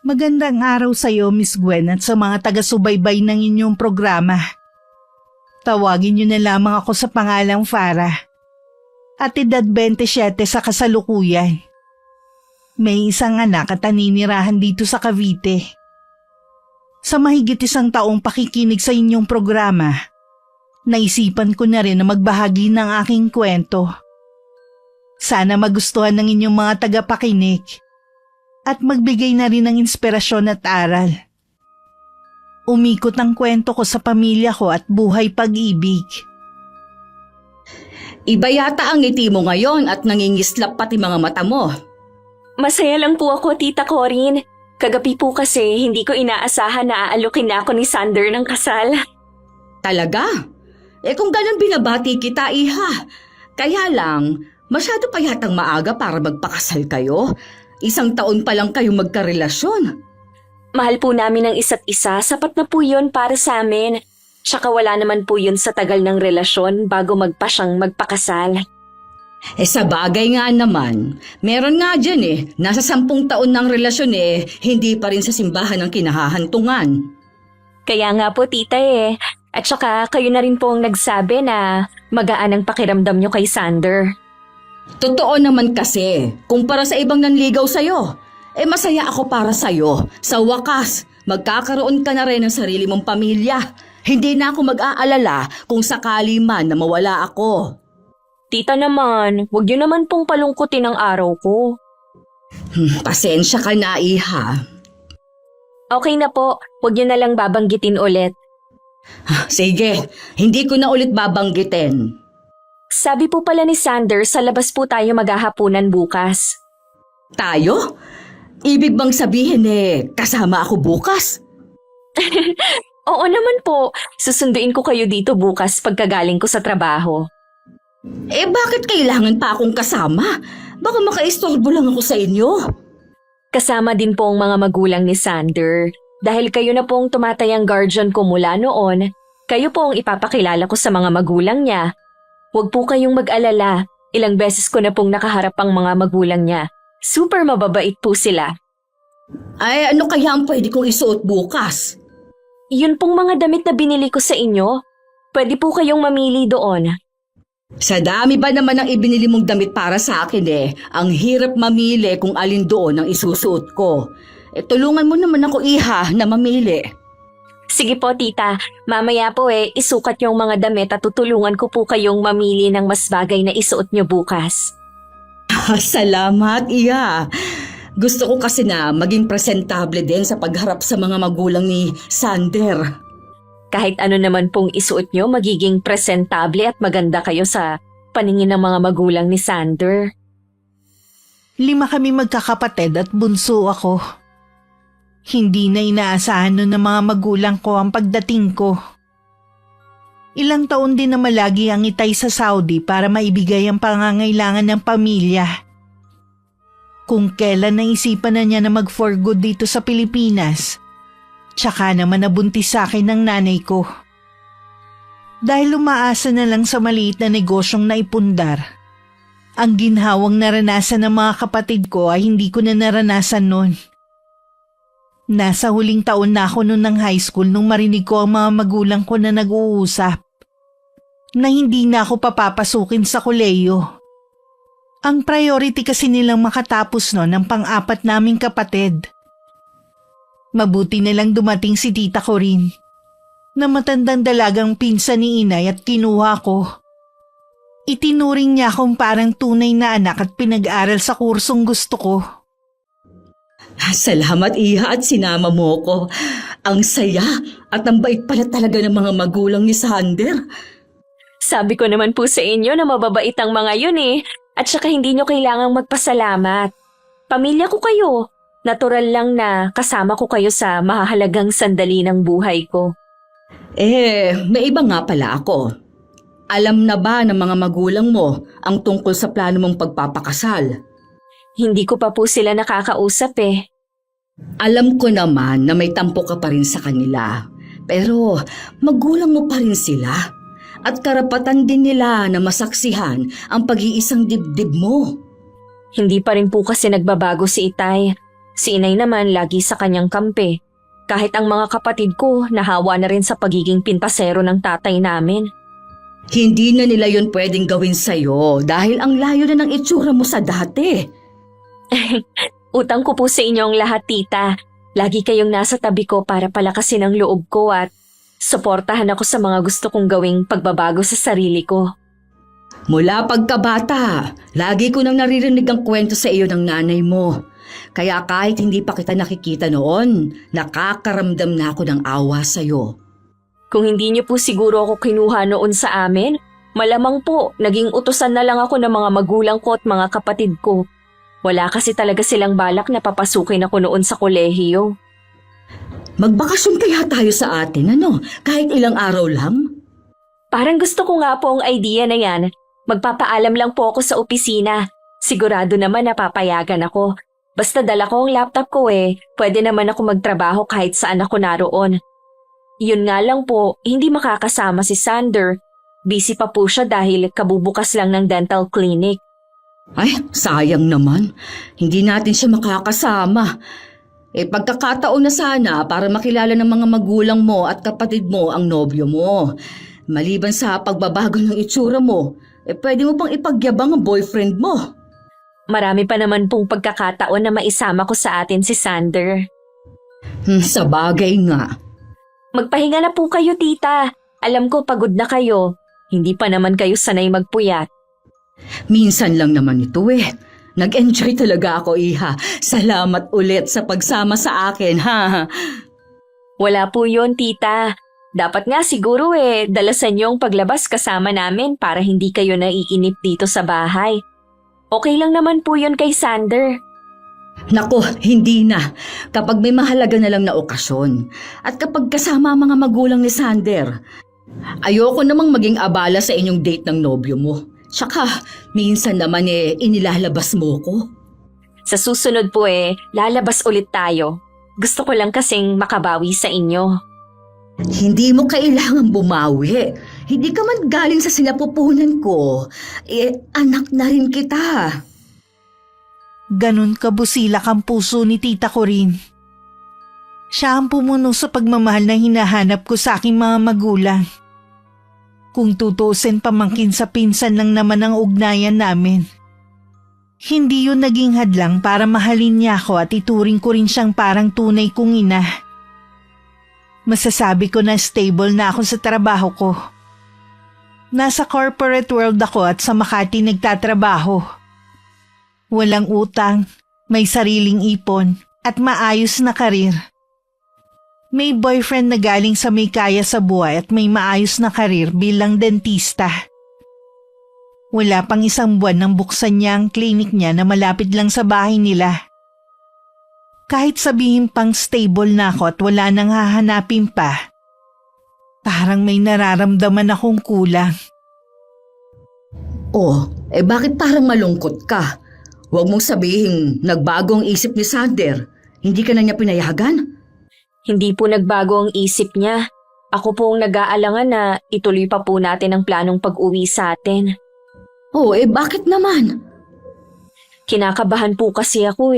Magandang araw sa iyo, Miss Gwen, at sa mga taga-subaybay ng inyong programa. Tawagin niyo na lamang ako sa pangalang Farah. At edad 27 sa kasalukuyan. May isang anak at naninirahan dito sa Cavite. Sa mahigit 1 taong pakikinig sa inyong programa, naisipan ko na rin na magbahagi ng aking kwento. Sana magustuhan ng inyong mga tagapakinig at magbigay na rin ng inspirasyon at aral. Umikot ang kwento ko sa pamilya ko at buhay pag-ibig. Iba yata ang ngiti mo ngayon at nangingislap pati mga mata mo. Masaya lang po ako, Tita Corinne. Kagabi po kasi hindi ko inaasahan na aalukin na ako ni Sander ng kasal. Talaga? Kung ganun binabati kita, iha. Kaya lang, masyado pa yatang maaga para magpakasal kayo. 1 taon pa lang kayong magkarelasyon. Mahal po namin ang isa't isa, sapat na po yun para sa amin. Tsaka wala naman po yun sa tagal ng relasyon bago magpasyang magpakasal. Sa bagay nga naman, meron nga dyan nasa 10 taon ng relasyon hindi pa rin sa simbahan ang kinahahantungan. Kaya nga po, Tita At saka kayo na rin po ang nagsabi na magaan ang pakiramdam nyo kay Sander. Totoo naman kasi, kumpara sa ibang nanligaw sa'yo, masaya ako para sa'yo. Sa wakas, magkakaroon ka na rin ng sarili mong pamilya. Hindi na ako mag-aalala kung sakali man na mawala ako. Tita naman, huwag nyo naman pong palungkutin ang araw ko. Pasensya ka na, iha. Okay na po, huwag nyo na lang babanggitin ulit. Sige, hindi ko na ulit babanggitin. Sabi po pala ni Sander, sa labas po tayo maghahapunan bukas. Tayo? Ibig bang sabihin kasama ako bukas? Oo naman po, susunduin ko kayo dito bukas pagkagaling ko sa trabaho. Bakit kailangan pa akong kasama? Baka makaistorbo lang ako sa inyo. Kasama din po ang mga magulang ni Sander. Dahil kayo na pong tumatayang guardian ko mula noon, kayo po ang ipapakilala ko sa mga magulang niya. Huwag po kayong mag-alala, ilang beses ko na pong nakaharap ang mga magulang niya. Super mababait po sila. Ay, ano kaya ang pwede kong isuot bukas? Yun pong mga damit na binili ko sa inyo. Pwede po kayong mamili doon. Sa dami ba naman ang ibinili mong damit para sa akin ang hirap mamili kung alin doon ang isusuot ko. Tulungan mo naman ako, iha, na mamili. Sige po, Tita. Mamaya po isukat yung mga damit at tutulungan ko po kayong mamili ng mas bagay na isuot nyo bukas. Salamat, iha. Gusto ko kasi na maging presentable din sa pagharap sa mga magulang ni Sander. Kahit ano naman pong isuot nyo, magiging presentable at maganda kayo sa paningin ng mga magulang ni Sander. 5 kami magkakapatid at bunso ako. Hindi na inaasahan nun ng mga magulang ko ang pagdating ko. Ilang taon din na malagi ang itay sa Saudi para maibigay ang pangangailangan ng pamilya. Kung kailan naisipan na niya na mag-for good dito sa Pilipinas, tsaka naman nabuntis sa akin ng nanay ko. Dahil umaasa na lang sa maliit na negosyong naipundar, ang ginhawang naranasan ng mga kapatid ko ay hindi ko na naranasan noon. Nasa huling taon na ako noon ng high school nung marinig ko ang mga magulang ko na nag-uusap na hindi na ako papapasukin sa kolehiyo. Ang priority kasi nilang makatapos noon ang pang-4 naming kapatid. Mabuti na lang dumating si Tita Corinne na matandang dalagang pinsan ni inay at kinuha ko. Itinuring niya akong parang tunay na anak at pinag-aral sa kursong gusto ko. Salamat, iha, at sinama mo ko. Ang saya at ang bait pala talaga ng mga magulang ni Sander. Sabi ko naman po sa inyo na mababait ang mga yun at saka hindi nyo kailangang magpasalamat. Pamilya ko kayo. Natural lang na kasama ko kayo sa mahahalagang sandali ng buhay ko. May iba nga pala ako. Alam na ba ng mga magulang mo ang tungkol sa plano mong pagpapakasal? Hindi ko pa po sila nakakausap Alam ko naman na may tampo ka pa rin sa kanila. Pero magulang mo pa rin sila. At karapatan din nila na masaksihan ang pag-iisang dibdib mo. Hindi pa rin po kasi nagbabago si Itay. Si inay naman lagi sa kanyang kampe. Kahit ang mga kapatid ko nahawa na rin sa pagiging pintasero ng tatay namin. Hindi na nila yon pwedeng gawin sa'yo dahil ang layo na ng itsura mo sa dati. Utang ko po sa inyong lahat, tita. Lagi kayong nasa tabi ko para palakasin ang loob ko at suportahan ako sa mga gusto kong gawing pagbabago sa sarili ko. Mula pagkabata, lagi ko nang naririnig ang kwento sa iyo ng nanay mo. Kaya kahit hindi pa kita nakikita noon, nakakaramdam na ako ng awa sa'yo. Kung hindi niyo po siguro ako kinuha noon sa amin, malamang po naging utusan na lang ako ng mga magulang ko at mga kapatid ko. Wala kasi talaga silang balak na papasukin ako noon sa kolehiyo. Magbakasyon kaya tayo sa atin, ano? Kahit ilang araw lang? Parang gusto ko nga po ang idea na yan. Magpapaalam lang po ako sa opisina. Sigurado naman na papayagan ako. Basta dala ko ang laptop ko pwede naman ako magtrabaho kahit saan ako naroon. Yun nga lang po, hindi makakasama si Sander. Busy pa po siya dahil kabubukas lang ng dental clinic. Ay, sayang naman. Hindi natin siya makakasama. Pagkakataon na sana para makilala ng mga magulang mo at kapatid mo ang nobyo mo. Maliban sa pagbabago ng itsura mo, pwede mo pang ipagyabang ang boyfriend mo. Marami pa naman pong pagkakataon na maisama ko sa atin si Sander. Sa bagay nga. Magpahinga na po kayo, tita. Alam ko pagod na kayo. Hindi pa naman kayo sanay magpuyat. Minsan lang naman ito Nag-enjoy talaga ako, iha. Salamat ulit sa pagsama sa akin, ha? Wala po yun, tita. Dapat nga siguro dalasan yung paglabas kasama namin para hindi kayo naiinip dito sa bahay. Okay lang naman po yun kay Sander. Nako, hindi na. Kapag may mahalaga na lang na okasyon. At kapag kasama ang mga magulang ni Sander. Ayoko namang maging abala sa inyong date ng nobyo mo. Tsaka, minsan naman inilalabas mo ko. Sa susunod po lalabas ulit tayo. Gusto ko lang kasing makabawi sa inyo. Hindi mo kailangan bumawi. Hindi ka man galing sa sinapupunan ko. Anak na rin kita. Ganun kabusilak ang puso ni tita ko rin. Siya ang pumuno sa pagmamahal na hinahanap ko sa aking mga magulang. Kung tutusin pamangkin sa pinsan lang naman ang ugnayan namin. Hindi yun naging hadlang para mahalin niya ako at ituring ko rin siyang parang tunay kong ina. Masasabi ko na stable na ako sa trabaho ko. Nasa corporate world ako at sa Makati nagtatrabaho. Walang utang, may sariling ipon at maayos na karir. May boyfriend na galing sa may kaya sa buhay at may maayos na karir bilang dentista. Wala pang isang buwan nang buksan niya ang klinik niya na malapit lang sa bahay nila. Kahit sabihin pang stable na ako at wala nang hahanapin pa, parang may nararamdaman akong kulang. Bakit parang malungkot ka? Huwag mong sabihin nagbago ang isip ni Sander. Hindi ka na niya pinayagan? Hindi po nagbago ang isip niya. Ako po ang nag-aalangan na ituloy pa po natin ang planong pag-uwi sa atin. Bakit naman? Kinakabahan po kasi ako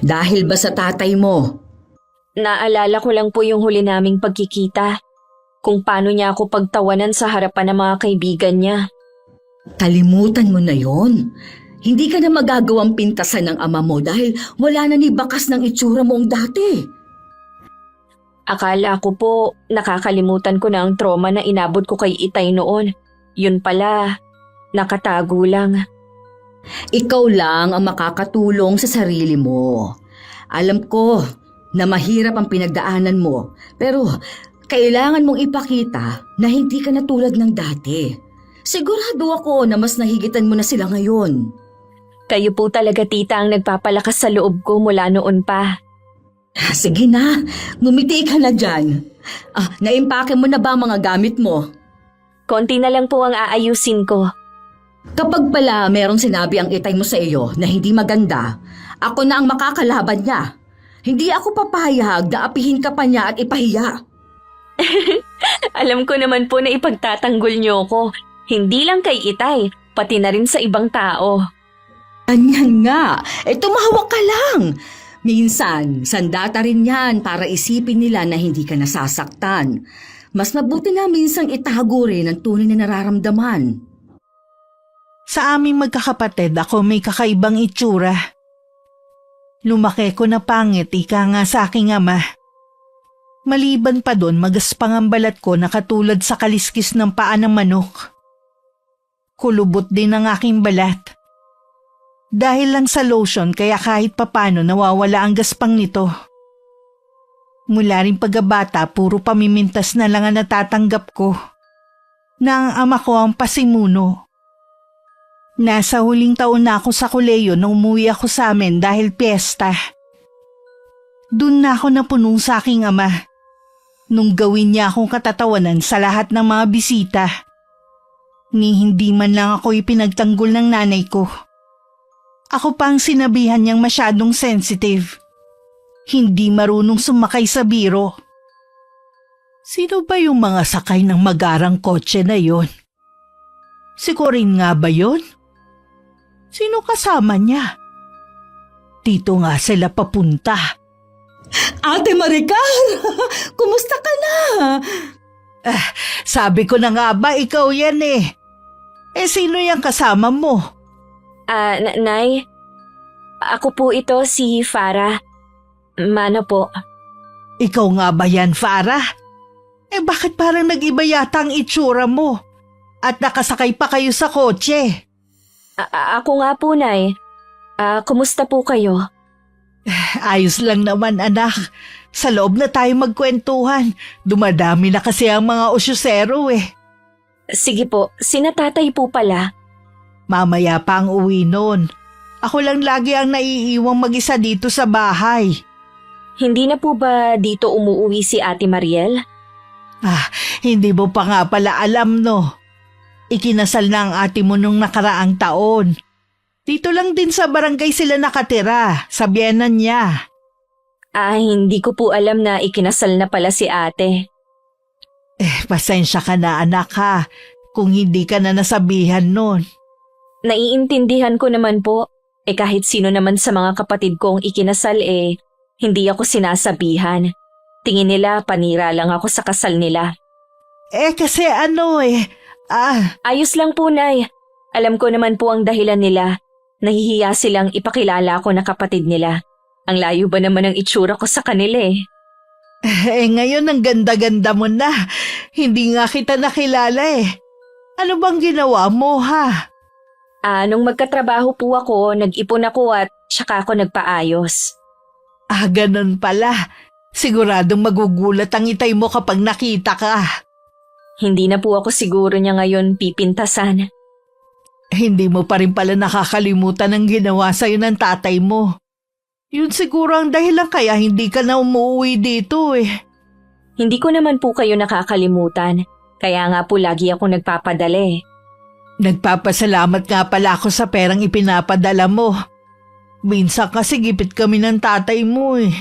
Dahil ba sa tatay mo? Naalala ko lang po yung huli naming pagkikita. Kung paano niya ako pagtawanan sa harapan ng mga kaibigan niya. Kalimutan mo na yon. Hindi ka na magagawang pintasan ng ama mo dahil wala na ni bakas ng itsura mong dati. Akala ko po nakakalimutan ko na ang trauma na inabot ko kay Itay noon. Yun pala, nakatago lang. Ikaw lang ang makakatulong sa sarili mo. Alam ko na mahirap ang pinagdaanan mo, pero kailangan mong ipakita na hindi ka na tulad ng dati. Sigurado ako na mas nahigitan mo na sila ngayon. Kayo po talaga, tita, ang nagpapalakas sa loob ko mula noon pa. Sige na, ngumiti ka na dyan. Naimpake mo na ba ang mga gamit mo? Konti na lang po ang aayusin ko. Kapag pala merong sinabi ang itay mo sa iyo na hindi maganda, ako na ang makakalaban niya. Hindi ako papayag na apihin ka pa niya at ipahiya. Alam ko naman po na ipagtatanggol niyo ko. Hindi lang kay Itay, pati na rin sa ibang tao. Ganyan nga, tumahawak ka lang. Minsan, sandata rin yan para isipin nila na hindi ka nasasaktan. Mas mabuti nga minsang itago rin ang tunay na nararamdaman. Sa aming magkakapatid, ako may kakaibang itsura. Lumaki ko na pangit, ika nga sa aking ama. Maliban pa doon, magaspang ang balat ko na katulad sa kaliskis ng paa ng manok. Kulubot din ang aking balat. Dahil lang sa lotion kaya kahit papano nawawala ang gaspang nito. Mula rin pagkabata, puro pamimintas na lang ang natatanggap ko. Na ang ama ko ang pasimuno. Nasa huling taon na ako sa koleyo nung umuwi ako sa amin dahil piyesta. Doon na ako napuno sa aking ama. Nung gawin niya akong katatawanan sa lahat ng mga bisita. Ni hindi man lang ako ipinagtanggol ng nanay ko. Ako pa ang sinabihan niyang masyadong sensitive. Hindi marunong sumakay sa biro. Sino ba yung mga sakay ng magarang kotse na yon? Si Corinne nga ba yon? Sino kasama niya? Dito nga sila papunta. Ate Maricar, kumusta ka na? Sabi ko na nga ba ikaw yan eh. Sino yung kasama mo? Nay, ako po ito si Farah. Mano po. Ikaw nga ba yan, Farah? Bakit parang nag-iba yata ang itsura mo? At nakasakay pa kayo sa kotse. Ako nga po, Nay. Kumusta po kayo? Ayos lang naman, anak. Sa loob na tayo magkwentuhan. Dumadami na kasi ang mga osyosero eh. Sige po, sina tatay po pala. Mamaya pa ang uwi nun. Ako lang lagi ang naiiwang mag-isa dito sa bahay. Hindi na po ba dito umuuwi si Ate Mariel? Hindi mo pa nga pala alam no. Ikinasal na ang ate mo nung nakaraang taon. Dito lang din sa barangay sila nakatira, sa biyenan niya. Hindi ko po alam na ikinasal na pala si ate. Pasensya ka na anak ha, kung hindi ka na nasabihan nun. Naiintindihan ko naman po. Kahit sino naman sa mga kapatid kong ikinasal hindi ako sinasabihan. Tingin nila panira lang ako sa kasal nila. Kasi Ayos lang po, Nay. Alam ko naman po ang dahilan nila. Nahihiya silang ipakilala ako na kapatid nila. Ang layo ba naman ang itsura ko sa kanila eh. Ngayon ang ganda-ganda mo na. Hindi nga kita nakilala eh. Ano bang ginawa mo ha? Nung magkatrabaho po ako, nag-ipon ako at saka ako nagpaayos. Ganun pala. Siguradong magugulat ang itay mo kapag nakita ka. Hindi na po ako siguro niya ngayon pipintasan. Hindi mo pa rin pala nakakalimutan ang ginawa sa'yo ng tatay mo. Yun siguro ang dahilan kaya hindi ka na umuwi dito eh. Hindi ko naman po kayo nakakalimutan. Kaya nga po lagi ako nagpapadala eh. Nagpapasalamat nga pala ako sa perang ipinapadala mo. Minsan kasi gipit kami ng tatay mo eh.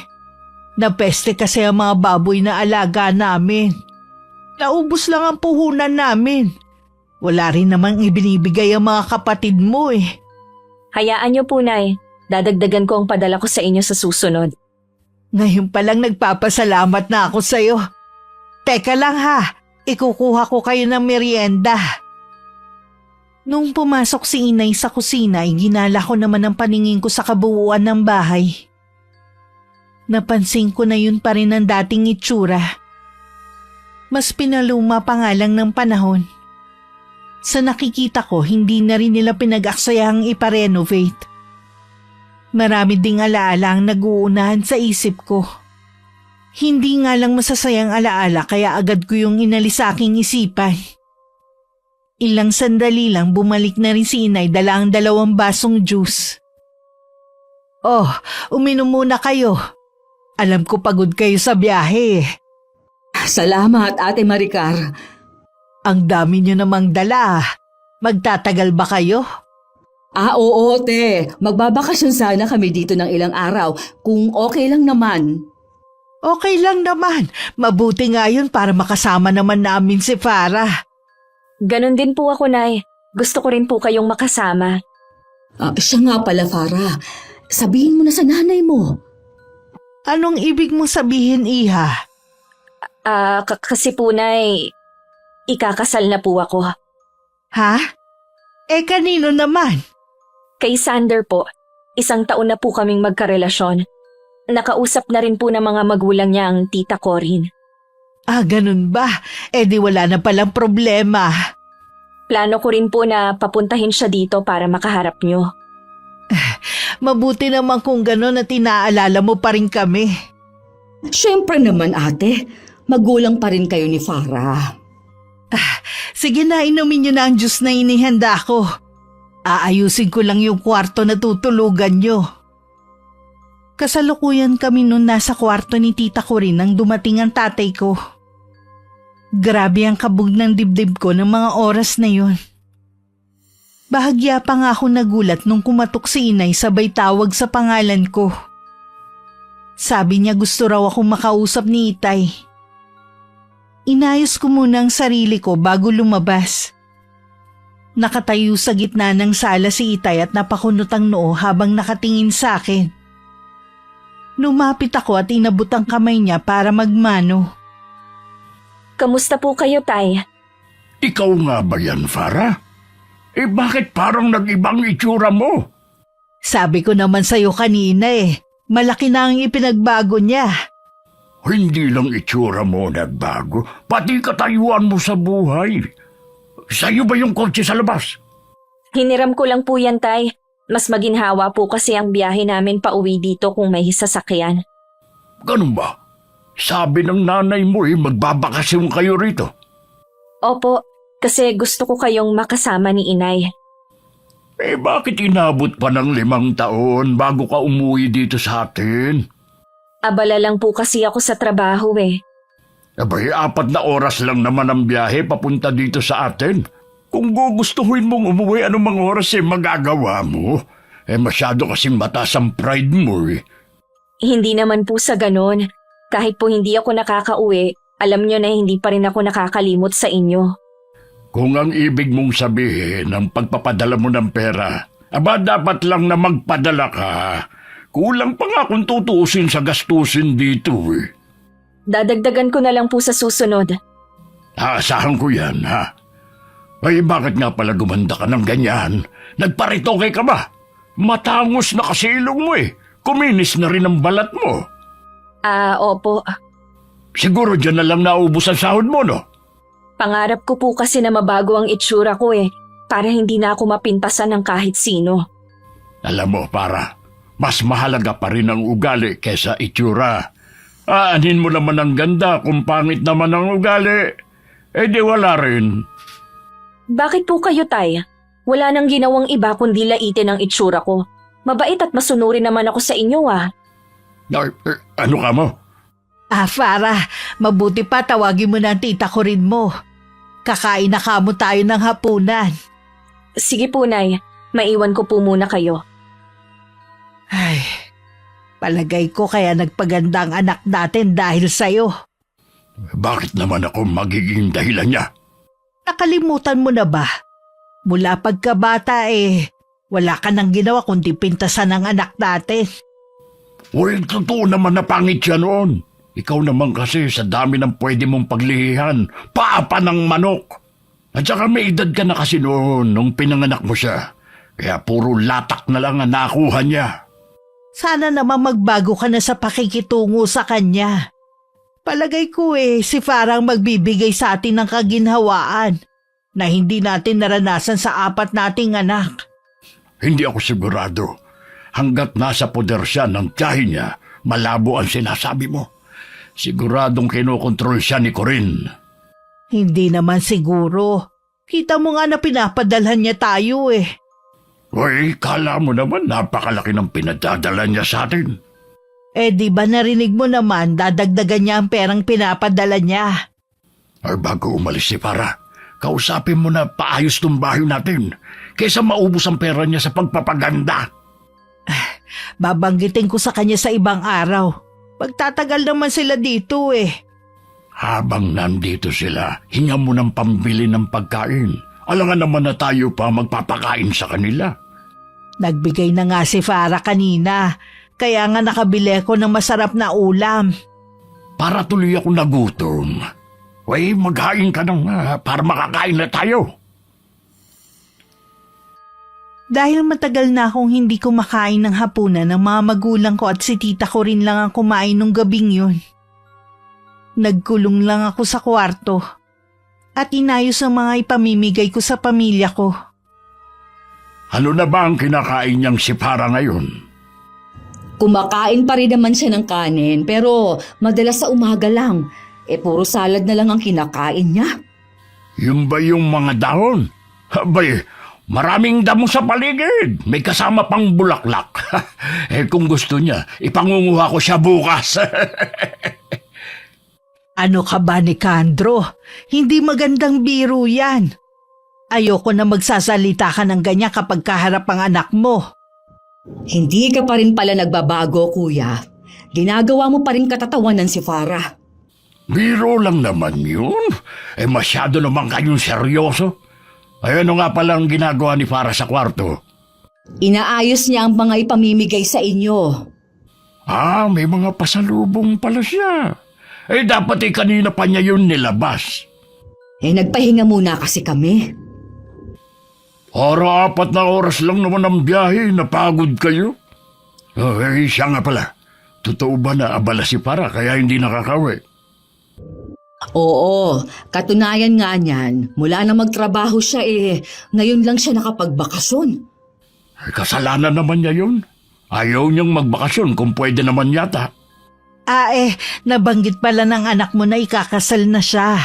Napeste kasi ang mga baboy na alaga namin. Naubos lang ang puhunan namin. Wala rin namang ibinibigay ang mga kapatid mo eh. Hayaan niyo po, Nay. Dadagdagan ko ang padala ko sa inyo sa susunod. Ngayon palang nagpapasalamat na ako sa'yo. Teka lang ha, ikukuha ko kayo ng merienda. Nung pumasok si Inay sa kusina, ginala ko naman ang paningin ko sa kabuuan ng bahay. Napansin ko na yun pa rin ang dating itsura. Mas pinaluma pa nga lang ng panahon. Sa nakikita ko, hindi na rin nila pinag-aksayahang iparenovate. Marami ding alaala ang nag-uunahan sa isip ko. Hindi nga lang masasayang alaala kaya agad ko yung inalis sa aking isipan. Ilang sandali lang bumalik na rin si Inay dala ang 2 basong juice. Oh, uminom muna kayo. Alam ko pagod kayo sa biyahe. Salamat, Ate Maricar. Ang dami niyo namang dala. Magtatagal ba kayo? Oo, te. Magbabakasyon sana kami dito ng ilang araw kung okay lang naman. Okay lang naman. Mabuti nga yun para makasama naman namin si Farah. Ganon din po ako, Nay. Gusto ko rin po kayong makasama. Siya nga pala, Farah. Sabihin mo na sa nanay mo. Anong ibig mong sabihin, Iha? Kasi po, Nay, ikakasal na po ako. Ha? Kanino naman? Kay Sander po, 1 taon na po kaming magkarelasyon. Nakausap na rin po ng mga magulang niya ang tita Corin. Ganun ba? Di wala na palang problema. Plano ko rin po na papuntahin siya dito para makaharap niyo. Mabuti naman kung gano'n at inaalala mo pa rin kami. Siyempre naman ate, magulang pa rin kayo ni Farah. Sige na, inumin niyo na ang juice na inihanda ko. Aayusin ko lang yung kwarto na tutulugan niyo. Kasalukuyan kami noon nasa kwarto ni tita ko rin nang dumating ang tatay ko. Grabe ang kabog ng dibdib ko ng mga oras na yon. Bahagya pa nga ako nagulat nung kumatok si inay sabay tawag sa pangalan ko. Sabi niya gusto raw akong makausap ni Itay. Inayos ko muna ang sarili ko bago lumabas. Nakatayo sa gitna ng sala si Itay at napakunot ang noo habang nakatingin sa akin. Lumapit ako at inabot ang kamay niya para magmano. Kamusta po kayo, Tay? Ikaw nga ba yan, Farah? Bakit parang nag-ibang itsura mo? Sabi ko naman sa'yo kanina malaki na ang ipinagbago niya. Hindi lang itsura mo nagbago, pati katayuan mo sa buhay. Sa'yo ba yung kotse sa labas? Hiniram ko lang po yan, Tay. Mas maginhawa po kasi ang biyahe namin pa uwi dito kung may sasakyan. Ganun ba? Sabi ng nanay mo magbabakasyon kayo rito. Opo, kasi gusto ko kayong makasama ni Inay. Bakit inabot pa ng 5 taon bago ka umuwi dito sa atin? Abala lang po kasi ako sa trabaho Abay, 4 na oras lang naman ang biyahe papunta dito sa atin. Kung gugustuhin mong umuwi anumang oras magagawa mo. Masyado kasing mataas ang pride mo Hindi naman po sa ganon. Kahit po hindi ako nakakauwi, alam nyo na hindi pa rin ako nakakalimot sa inyo. Kung ang ibig mong sabihin ng pagpapadala mo ng pera, dapat lang na magpadala ka. Kulang pa nga kung tutuusin sa gastusin dito Dadagdagan ko na lang po sa susunod. Aasahan ko yan, ha? Bakit nga pala gumanda ka ng ganyan? Nagparitoke ka ba? Matangos na kasi ilong mo Kuminis na rin ang balat mo. Opo. Siguro dyan na lang naubos ang sahod mo, no? Pangarap ko po kasi na mabago ang itsura ko para hindi na ako mapintasan ng kahit sino. Alam mo, para, mas mahalaga pa rin ang ugali kesa itsura. Aanin mo naman ang ganda kung pangit naman ang ugali. Di wala rin. Bakit po kayo, Tay? Wala nang ginawang iba kundi laitin ang itsura ko. Mabait at masunurin naman ako sa inyo Ano ka mo? Farah, mabuti pa tawagin mo na ang tita ko rin mo. Kakain na kamo tayo ng hapunan. Sige po, Nay. Maiwan ko po muna kayo. Ay, palagay ko kaya nagpaganda ang anak natin dahil sa'yo. Bakit naman ako magiging dahilan niya? Nakalimutan mo na ba? Mula pagkabata wala ka nang ginawa kundi pintasan ng anak natin. Totoo naman na pangit siya noon. Ikaw naman kasi sa dami ng pwede mong paglihihan, paapa ng manok. At saka may edad ka na kasi noon nung pinanganak mo siya. Kaya puro latak na lang ang nakuha niya. Sana naman magbago ka na sa pakikitungo sa kanya. Palagay ko si Farah ang magbibigay sa atin ng kaginhawaan na hindi natin naranasan sa 4 nating anak. Hindi ako sigurado. Hanggat nasa poder siya ng tiyahin niya, malabo ang sinasabi mo. Siguradong kinokontrol siya ni Corin. Hindi naman siguro. Kita mo nga na pinapadalhan niya tayo Kala mo naman napakalaki ng pinadadala niya sa atin. Di ba narinig mo naman dadagdagan niya ang perang pinapadala niya? Bago umalis si Farah, kausapin mo na paayos tong bahay natin kaysa maubos ang pera niya sa pagpapaganda. Babanggitin ko sa kanya sa ibang araw. Pagtatagal naman sila dito Habang nandito sila, hinga mo ng pambili ng pagkain. Alangan naman na tayo pa magpapakain sa kanila. Nagbigay na nga si Farah kanina. Kaya nga nakabili ako ng masarap na ulam. Para tuloy ako nagutom. Uy, maghain ka nang para makakain na tayo. Dahil matagal na akong hindi kumakain ng hapunan ng mga magulang ko at si tita ko rin lang ang kumain nung gabing yun. Nagkulong lang ako sa kwarto at inayos ang mga ipamimigay ko sa pamilya ko. Ano na ba ang kinakain niyang si Farah ngayon? Kumakain pa rin naman siya ng kanin pero madalas sa umaga lang. Puro salad na lang ang kinakain niya. Yung ba yung mga dahon? Abay, maraming damo sa paligid. May kasama pang bulaklak. Kung gusto niya, ipangunguha ko siya bukas. Ano ka ba, Nicandro? Hindi magandang biro yan. Ayoko na magsasalita ka ng ganyan kapag kaharap ang anak mo. Hindi ka pa rin pala nagbabago, kuya. Ginagawa mo pa rin katatawanan si Farah. Biro lang naman yun. Masyado naman kayong seryoso. Ano nga pala ang ginagawa ni Farah sa kwarto? Inaayos niya ang mga ipamimigay sa inyo. May mga pasalubong pala siya. Dapat kanina pa niya yun nilabas. Nagpahinga muna kasi kami. 4 na oras lang naman ang biyahe. Napagod kayo? Siya nga pala. Totoo ba na abala si Farah kaya hindi nakakawi? Oo, katunayan nga niyan. Mula na magtrabaho siya ngayon lang siya nakapagbakasyon. Kasalanan naman niya yun. Ayaw niyang magbakasyon kung pwede naman yata. Nabanggit pala ng anak mo na ikakasal na siya.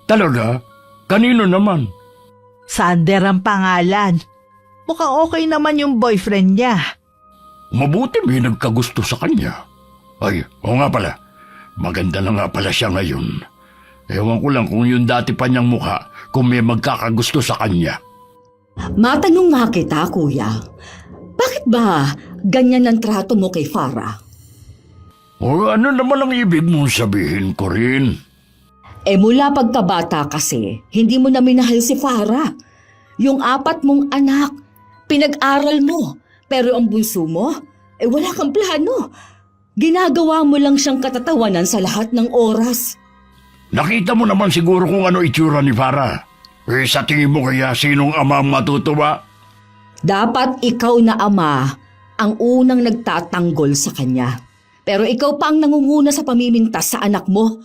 Talaga? Kanino naman? Sander ang pangalan. Mukhang okay naman yung boyfriend niya. Mabuti may nagkagusto sa kanya. Oo nga pala. Maganda na nga pala siya ngayon. Ewan ko lang kung yung dati pa niyang mukha, kung may magkakagusto sa kanya. Matanong nga kita, kuya. Bakit ba ganyan ang trato mo kay Farah? Ano naman ang ibig mong sabihin ko rin? Mula pagkabata kasi, hindi mo na minahal si Farah. Yung 4 mong anak, pinag-aral mo. Pero ang bunso mo, wala kang plano. Ginagawa mo lang siyang katatawanan sa lahat ng oras. Nakita mo naman siguro kung ano itsura ni Farah. Sa tingin mo kaya sinong ama ang matutuwa? Dapat ikaw na ama ang unang nagtatanggol sa kanya. Pero ikaw pa ang nangunguna sa pamimintas sa anak mo.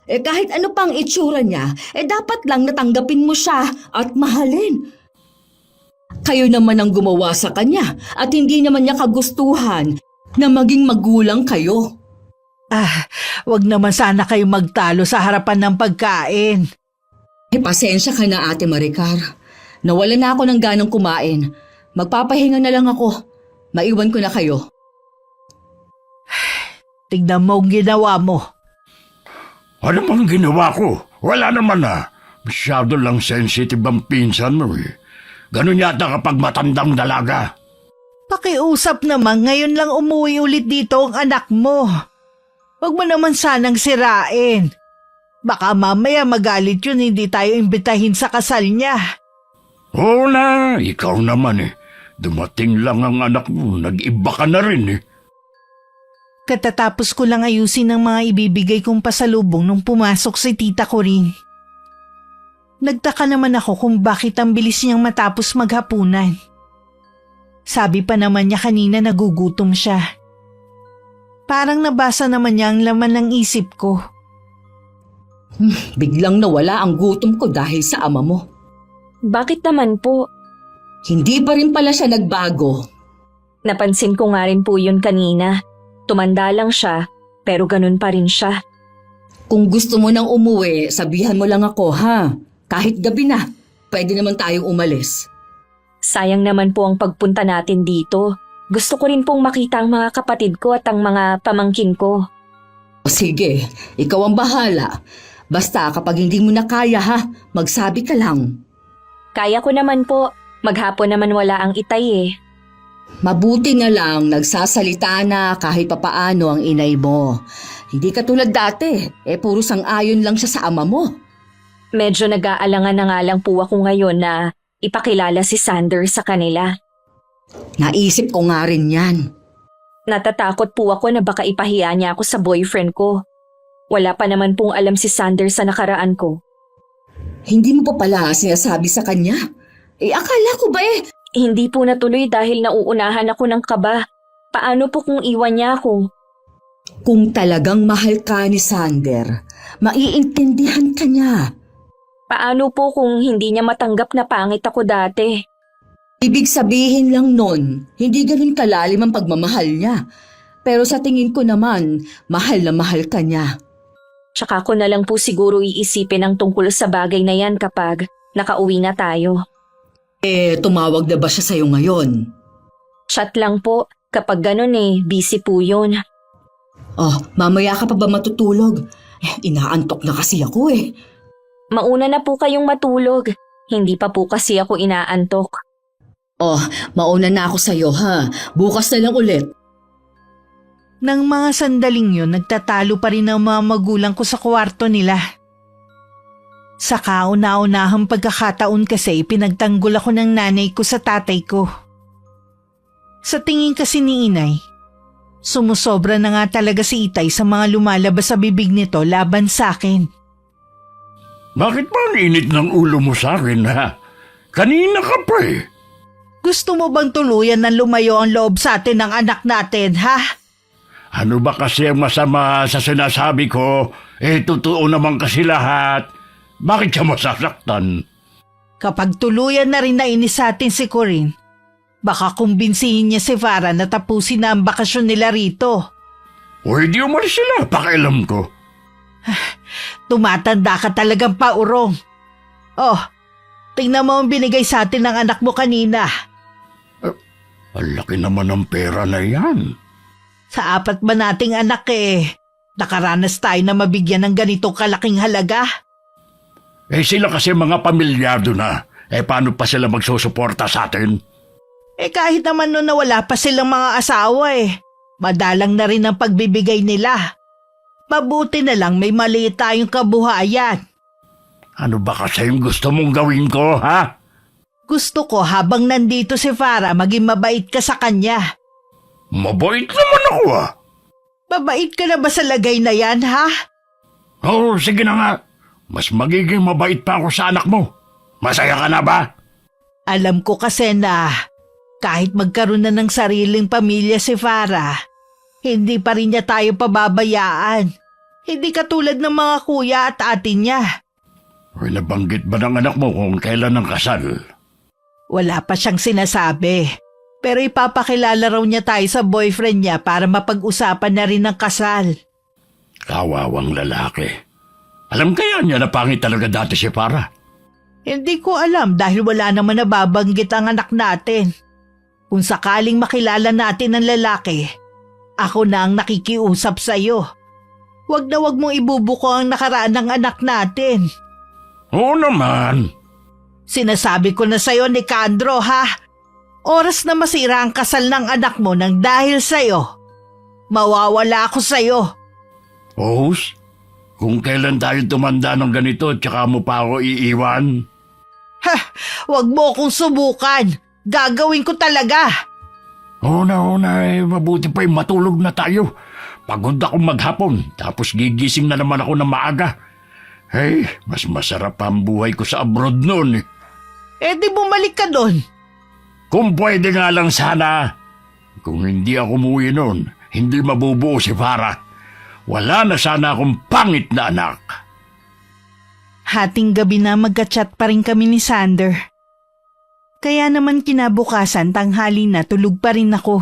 Kahit ano pang itsura niya, dapat lang natanggapin mo siya at mahalin. Kayo naman ang gumawa sa kanya at hindi naman niya kagustuhan na maging magulang kayo. Wag naman sana kayo magtalo sa harapan ng pagkain. Pasensya ka na, Ate Maricar. Nawala na ako ng ganang kumain. Magpapahinga na lang ako. Maiwan ko na kayo. Tignan mo ang ginawa mo. Ano bang ginawa ko? Wala naman na. Masyado lang sensitive ang pinsan mo Ganun yata kapag matandang dalaga. Pakiusap naman, ngayon lang umuwi ulit dito ang anak mo. Huwag mo naman sanang sirain. Baka mamaya magalit yun, hindi tayo imbitahin sa kasal niya. Oo na, ikaw naman Dumating lang ang anak mo, nag-iba ka na rin Katatapos ko lang ayusin ang mga ibibigay kong pasalubong nung pumasok si tita ko rin. Nagtaka naman ako kung bakit ang bilis niyang matapos maghapunan. Sabi pa naman niya kanina nagugutom siya. Parang nabasa naman niya ang laman ng isip ko. Biglang nawala ang gutom ko dahil sa ama mo. Bakit naman po? Hindi pa rin pala siya nagbago. Napansin ko nga rin po yun kanina. Tumanda lang siya, pero ganun pa rin siya. Kung gusto mo nang umuwi, sabihan mo lang ako, ha? Kahit gabi na, pwede naman tayong umalis. Sayang naman po ang pagpunta natin dito. Gusto ko rin pong makita ang mga kapatid ko at ang mga pamangkin ko. Sige, ikaw ang bahala. Basta kapag hindi mo na kaya, ha? Magsabi ka lang. Kaya ko naman po. Maghapon naman wala ang itay Mabuti na lang nagsasalita na kahit papaano ang inay mo. Hindi katulad dati, puro sang-ayon lang siya sa ama mo. Medyo nag-aalangan na nga lang po ako ngayon na ipakilala si Sander sa kanila. Naisip ko nga rin yan. Natatakot po ako na baka ipahiya niya ako sa boyfriend ko. Wala pa naman pong alam si Sander sa nakaraan ko. Hindi mo pa pala sinasabi sa kanya? Akala ko ba Hindi po natuloy dahil nauunahan ako ng kaba. Paano po kung iwan niya ako? Kung talagang mahal ka ni Sander, maiintindihan ka niya. Paano po kung hindi niya matanggap na pangit ako dati? Ibig sabihin lang nun, hindi ganun kalalim ang pagmamahal niya. Pero sa tingin ko naman, mahal na mahal ka niya. Tsaka ko na lang po siguro iisipin ang tungkol sa bagay na yan kapag nakauwi na tayo. Tumawag na ba siya sa'yo ngayon? Chat lang po. Kapag ganun busy po yun. Mamaya ka pa ba matutulog? Inaantok na kasi ako Mauna na po kayong matulog. Hindi pa po kasi ako inaantok. Mauna na ako sa'yo ha. Bukas na lang ulit. Nang mga sandaling yun, nagtatalo pa rin ang mga magulang ko sa kwarto nila. Sa kauna-unahang pagkakataon kasi pinagtanggol ako ng nanay ko sa tatay ko. Sa tingin kasi ni inay, sumusobra na nga talaga si Itay sa mga lumalabas sa bibig nito laban sa akin. Bakit ba ang init ng ulo mo sa akin, ha? Kanina ka pa Gusto mo bang tuluyan ng lumayo ang loob sa atin ng anak natin, ha? Ano ba kasi ang masama sa sinasabi ko? Totoo naman kasi lahat. Bakit siya masasaktan? Kapag tuluyan na rin nainis sa atin si Corinne, baka kumbinsihin niya si Farah na tapusin na ang bakasyon nila rito. Di umalis sila, pakialam ko. Tumatanda ka talagang paurong. Tingnan mo ang binigay sa atin ng anak mo kanina. Ang laki naman ng pera na yan. Sa 4 ba nating anak nakaranas tayo na mabigyan ng ganitong kalaking halaga? Sila kasi mga pamilyado na. Paano pa sila magsusuporta sa atin? Kahit naman noon na wala pa silang mga asawa madalang na rin ang pagbibigay nila. Mabuti na lang may maliit tayong kabuhayan. Ano ba kasi yung gusto mong gawin ko, ha? Gusto ko habang nandito si Farah maging mabait ka sa kanya. Mabait naman ako, Mabait ka na ba sa lagay na yan, ha? Sige na nga. Mas magiging mabait pa ako sa anak mo. Masaya ka na ba? Alam ko kasi na kahit magkaroon na ng sariling pamilya si Farah, hindi pa rin niya tayo pababayaan. Hindi katulad ng mga kuya at ate niya. Nabanggit ba ng anak mo kung kailan ang kasal? Wala pa siyang sinasabi. Pero ipapakilala raw niya tayo sa boyfriend niya para mapag-usapan na rin ng kasal. Kawawang lalaki. Alam kaya niya na pangit talaga dati si Farah? Hindi ko alam dahil wala naman nababanggit ang anak natin. Kung sakaling makilala natin ang lalaki, ako na ang nakikiusap sa iyo. Huwag na huwag mong ibubuko ang nakaraan ng anak natin. Oo naman. Sinasabi ko na sa iyo, Nicandro, ha? Oras na masira ang kasal ng anak mo nang dahil sa iyo. Mawawala ako sa iyo. Os, kung kailan tayo tumanda ng ganito tsaka mo pa ako iiwan? Huwag mo akong subukan. Gagawin ko talaga. Oo na, mabuti pa matulog na tayo. Pagod akong maghapon, tapos gigising na naman ako ng maaga. Mas masarap pa ang buhay ko sa abroad noon. Di bumalik ka doon. Kung pwede nga lang sana. Kung hindi ako umuwi noon, hindi mabubuo si Farah. Wala na sana akong pangit na anak. Hating gabi na magka-chat pa rin kami ni Sander. Kaya naman kinabukasan tanghali na tulog pa rin ako.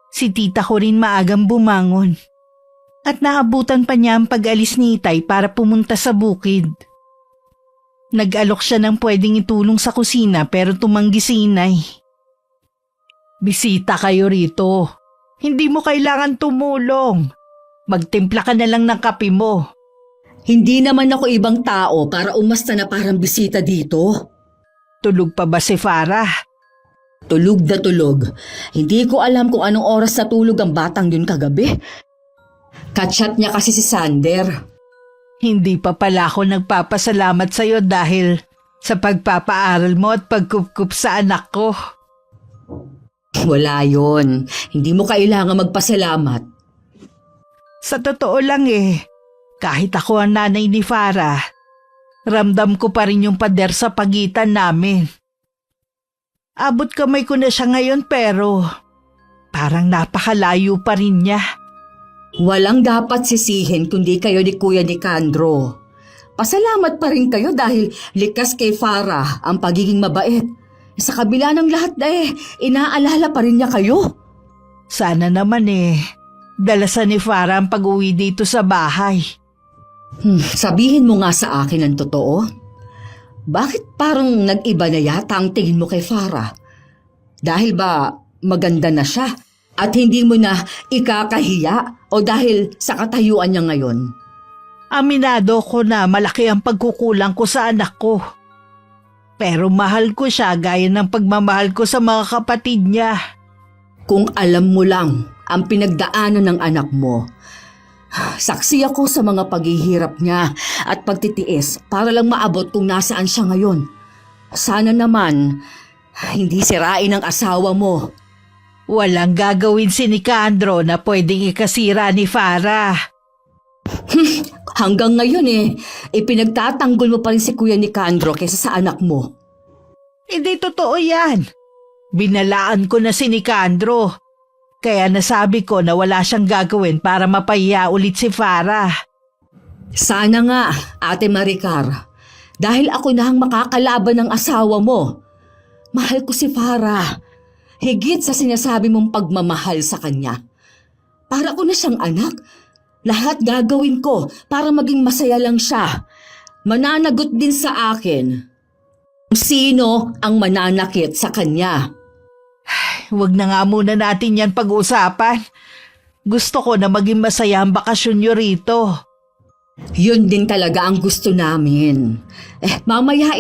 Si tita ko rin maagang bumangon. At naabutan pa niya ang pag-alis ni Itay para pumunta sa bukid. Nag-alok siya ng pwedeng itulong sa kusina pero tumanggi si Inay. Bisita kayo rito. Hindi mo kailangan tumulong. Magtimpla ka na lang ng kape mo. Hindi naman ako ibang tao para umasta na parang bisita dito. Tulog pa ba si Farah? Tulog na tulog. Hindi ko alam kung anong oras natulog ang batang yun kagabi. Kachat niya kasi si Sander. Hindi pa pala ako nagpapasalamat sa iyo dahil sa pagpapaaral mo at pagkupkup sa anak ko. Wala yon. Hindi mo kailangan magpasalamat. Sa totoo lang kahit ako ang nanay ni Farah, ramdam ko pa rin yung pader sa pagitan namin. Abot kamay ko na siya ngayon pero parang napakalayo pa rin niya. Walang dapat sisihin kundi kayo ni Kuya Nicandro. Pasalamat pa rin kayo dahil likas kay Farah ang pagiging mabait. Sa kabila ng lahat inaalala pa rin niya kayo. Sana naman dalasan ni Farah ang pag-uwi dito sa bahay. Sabihin mo nga sa akin ang totoo. Bakit parang nag-iba na yata ang tingin mo kay Farah? Dahil ba maganda na siya at hindi mo na ikakahiya o dahil sa katayuan niya ngayon? Aminado ko na malaki ang pagkukulang ko sa anak ko. Pero mahal ko siya gaya ng pagmamahal ko sa mga kapatid niya. Kung alam mo lang ang pinagdaanan ng anak mo, saksi ako sa mga paghihirap niya at pagtitiis para lang maabot kung nasaan siya ngayon. Sana naman, hindi sirain ang asawa mo. Walang gagawin si Nicandro na pwedeng ikasira ni Farah. Hanggang ngayon ipinagtatanggol mo pa rin si Kuya Nicandro kaysa sa anak mo. Hindi totoo yan. Binalaan ko na si Nicandro. Kaya nasabi ko na wala siyang gagawin para mapahiya ulit si Farah. Sana nga, Ate Maricar. Dahil ako na ang makakalaban ng asawa mo. Mahal ko si Farah. Higit sa sinasabi mong pagmamahal sa kanya. Para ko na siyang anak. Lahat gagawin ko para maging masaya lang siya. Mananagot din sa akin. Sino ang mananakit sa kanya? Huwag na nga muna natin yan pag-usapan. Gusto ko na maging masaya ang bakasyon nyo rito. Yun din talaga ang gusto namin. Mamaya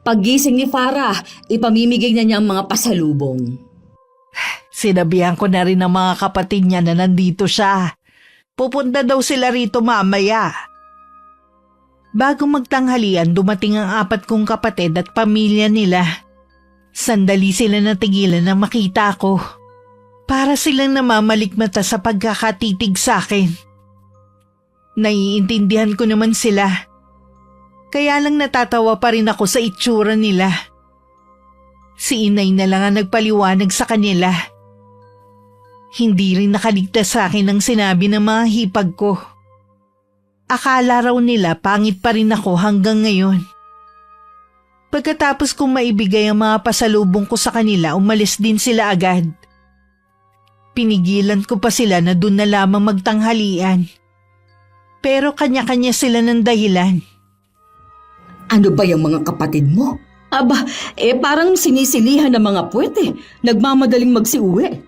paggising ni Farah, ipamimigay na niya ang mga pasalubong. Sinabihan ko na rin ng mga kapatid niya na nandito siya. Pupunta daw sila rito mamaya. Bago magtanghalian, dumating ang 4 kong kapatid at pamilya nila. Sandali sila natigilan na makita ko. Para silang namamalikmata sa pagkakatitig sa akin. Naiintindihan ko naman sila. Kaya lang natatawa pa rin ako sa itsura nila. Si inay na lang ang nagpaliwanag sa kanila. Hindi rin nakaligtas sa akin ang sinabi ng mga hipag ko. Akala raw nila pangit pa rin ako hanggang ngayon. Pagkatapos kong maibigay ang mga pasalubong ko sa kanila, umalis din sila agad. Pinigilan ko pa sila na doon na lamang magtanghalian. Pero kanya-kanya sila ng dahilan. Ano ba yung mga kapatid mo? Aba, parang sinisilihan ng mga puwet Nagmamadaling magsiuwi.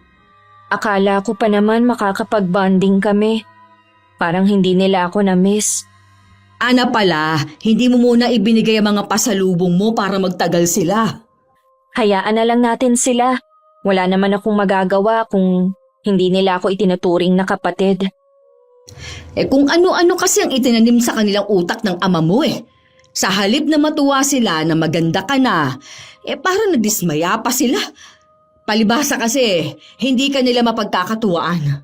Akala ko pa naman makakapag-bonding kami. Parang hindi nila ako na-miss. Ana pala, hindi mo muna ibinigay ang mga pasalubong mo para magtagal sila. Hayaan na lang natin sila. Wala naman akong magagawa kung hindi nila ako itinuturing na kapatid. Kung ano-ano kasi ang itinanim sa kanilang utak ng ama mo Sa halip na matuwa sila na maganda ka na, parang nadismaya pa sila. Palibhasa kasi, hindi ka nila mapagkakatuwaan.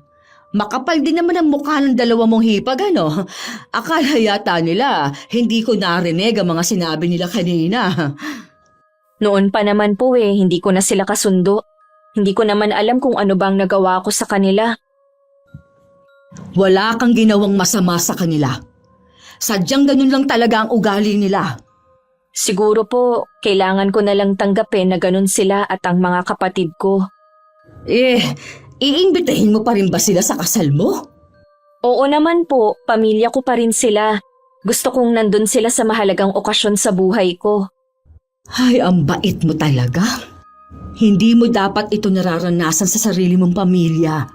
Makapal din naman ang mukha ng dalawa mong hipag, ano? Akala yata nila, hindi ko narinig ang mga sinabi nila kanina. Noon pa naman po hindi ko na sila kasundo. Hindi ko naman alam kung ano bang nagawa ko sa kanila. Wala kang ginawang masama sa kanila. Sadyang ganun lang talaga ang ugali nila. Siguro po, kailangan ko na lang tanggapin na ganun sila at ang mga kapatid ko. Iimbitahin mo pa rin ba sila sa kasal mo? Oo naman po, pamilya ko pa rin sila. Gusto kong nandun sila sa mahalagang okasyon sa buhay ko. Ay, ang bait mo talaga. Hindi mo dapat ito nararanasan sa sarili mong pamilya.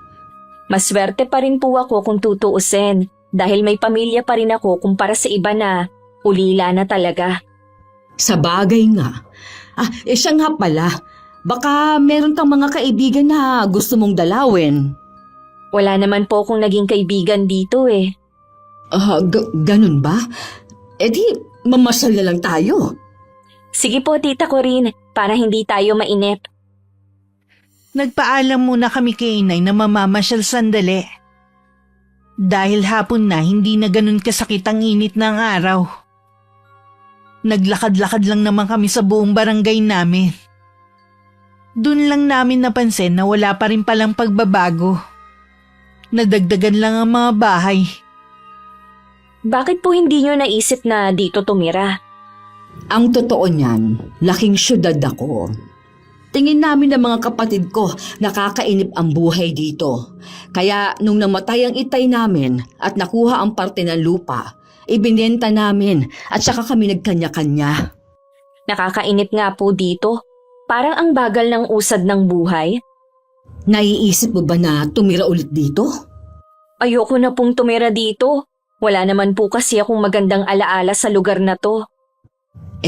Maswerte pa rin po ako kung tutuusin dahil may pamilya pa rin ako kumpara sa iba na ulila na talaga. Sa bagay nga. Siya nga pala. Baka meron kang mga kaibigan na gusto mong dalawin. Wala naman po akong naging kaibigan dito Ganun ba? Di, mamasyal na lang tayo. Sige po, Tita Corinne, para hindi tayo mainip. Nagpaalam muna kami kay inay na mamamasyal sandali. Dahil hapon na hindi na ganun kasakit ang init ng araw. Naglakad-lakad lang naman kami sa buong barangay namin. Doon lang namin napansin na wala pa rin palang pagbabago. Nadagdagan lang ang mga bahay. Bakit po hindi nyo naisip na dito tumira? Ang totoo niyan, laking syudad ako. Tingin namin ng mga kapatid ko, nakakainip ang buhay dito. Kaya nung namatay ang itay namin at nakuha ang parte ng lupa, ibinenta namin at saka kami nagkanya-kanya. Nakakainip nga po dito. Parang ang bagal ng usad ng buhay. Naiisip mo ba na tumira ulit dito? Ayoko na pong tumira dito. Wala naman po kasi akong magandang alaala sa lugar na to.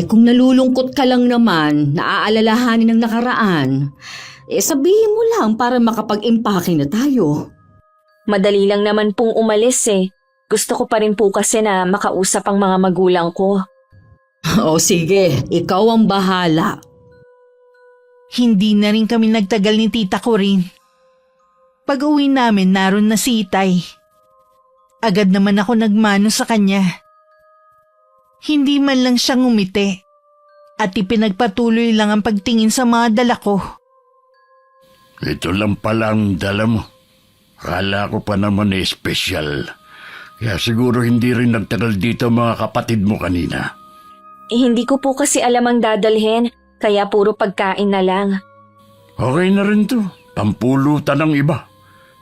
Kung nalulungkot ka lang naman, naaalalahanin ng nakaraan, sabihin mo lang para makapag-impake na tayo. Madali lang naman pong umalis eh. Gusto ko pa rin po kasi na makausap ang mga magulang ko. O sige, ikaw ang bahala. Hindi na rin kami nagtagal ni tita ko rin. Pag-uwi namin, naroon na si Itay. Agad naman ako nagmano sa kanya. Hindi man lang siya ngumiti at ipinagpatuloy lang ang pagtingin sa mga dala ko. Ito lang pala ang dala mo. Kala ko pa naman espesyal. Kaya siguro hindi rin nagtagal dito mga kapatid mo kanina. Hindi ko po kasi alam ang dadalhin, kaya puro pagkain na lang. Okay na rin to. Pampulutan ng iba.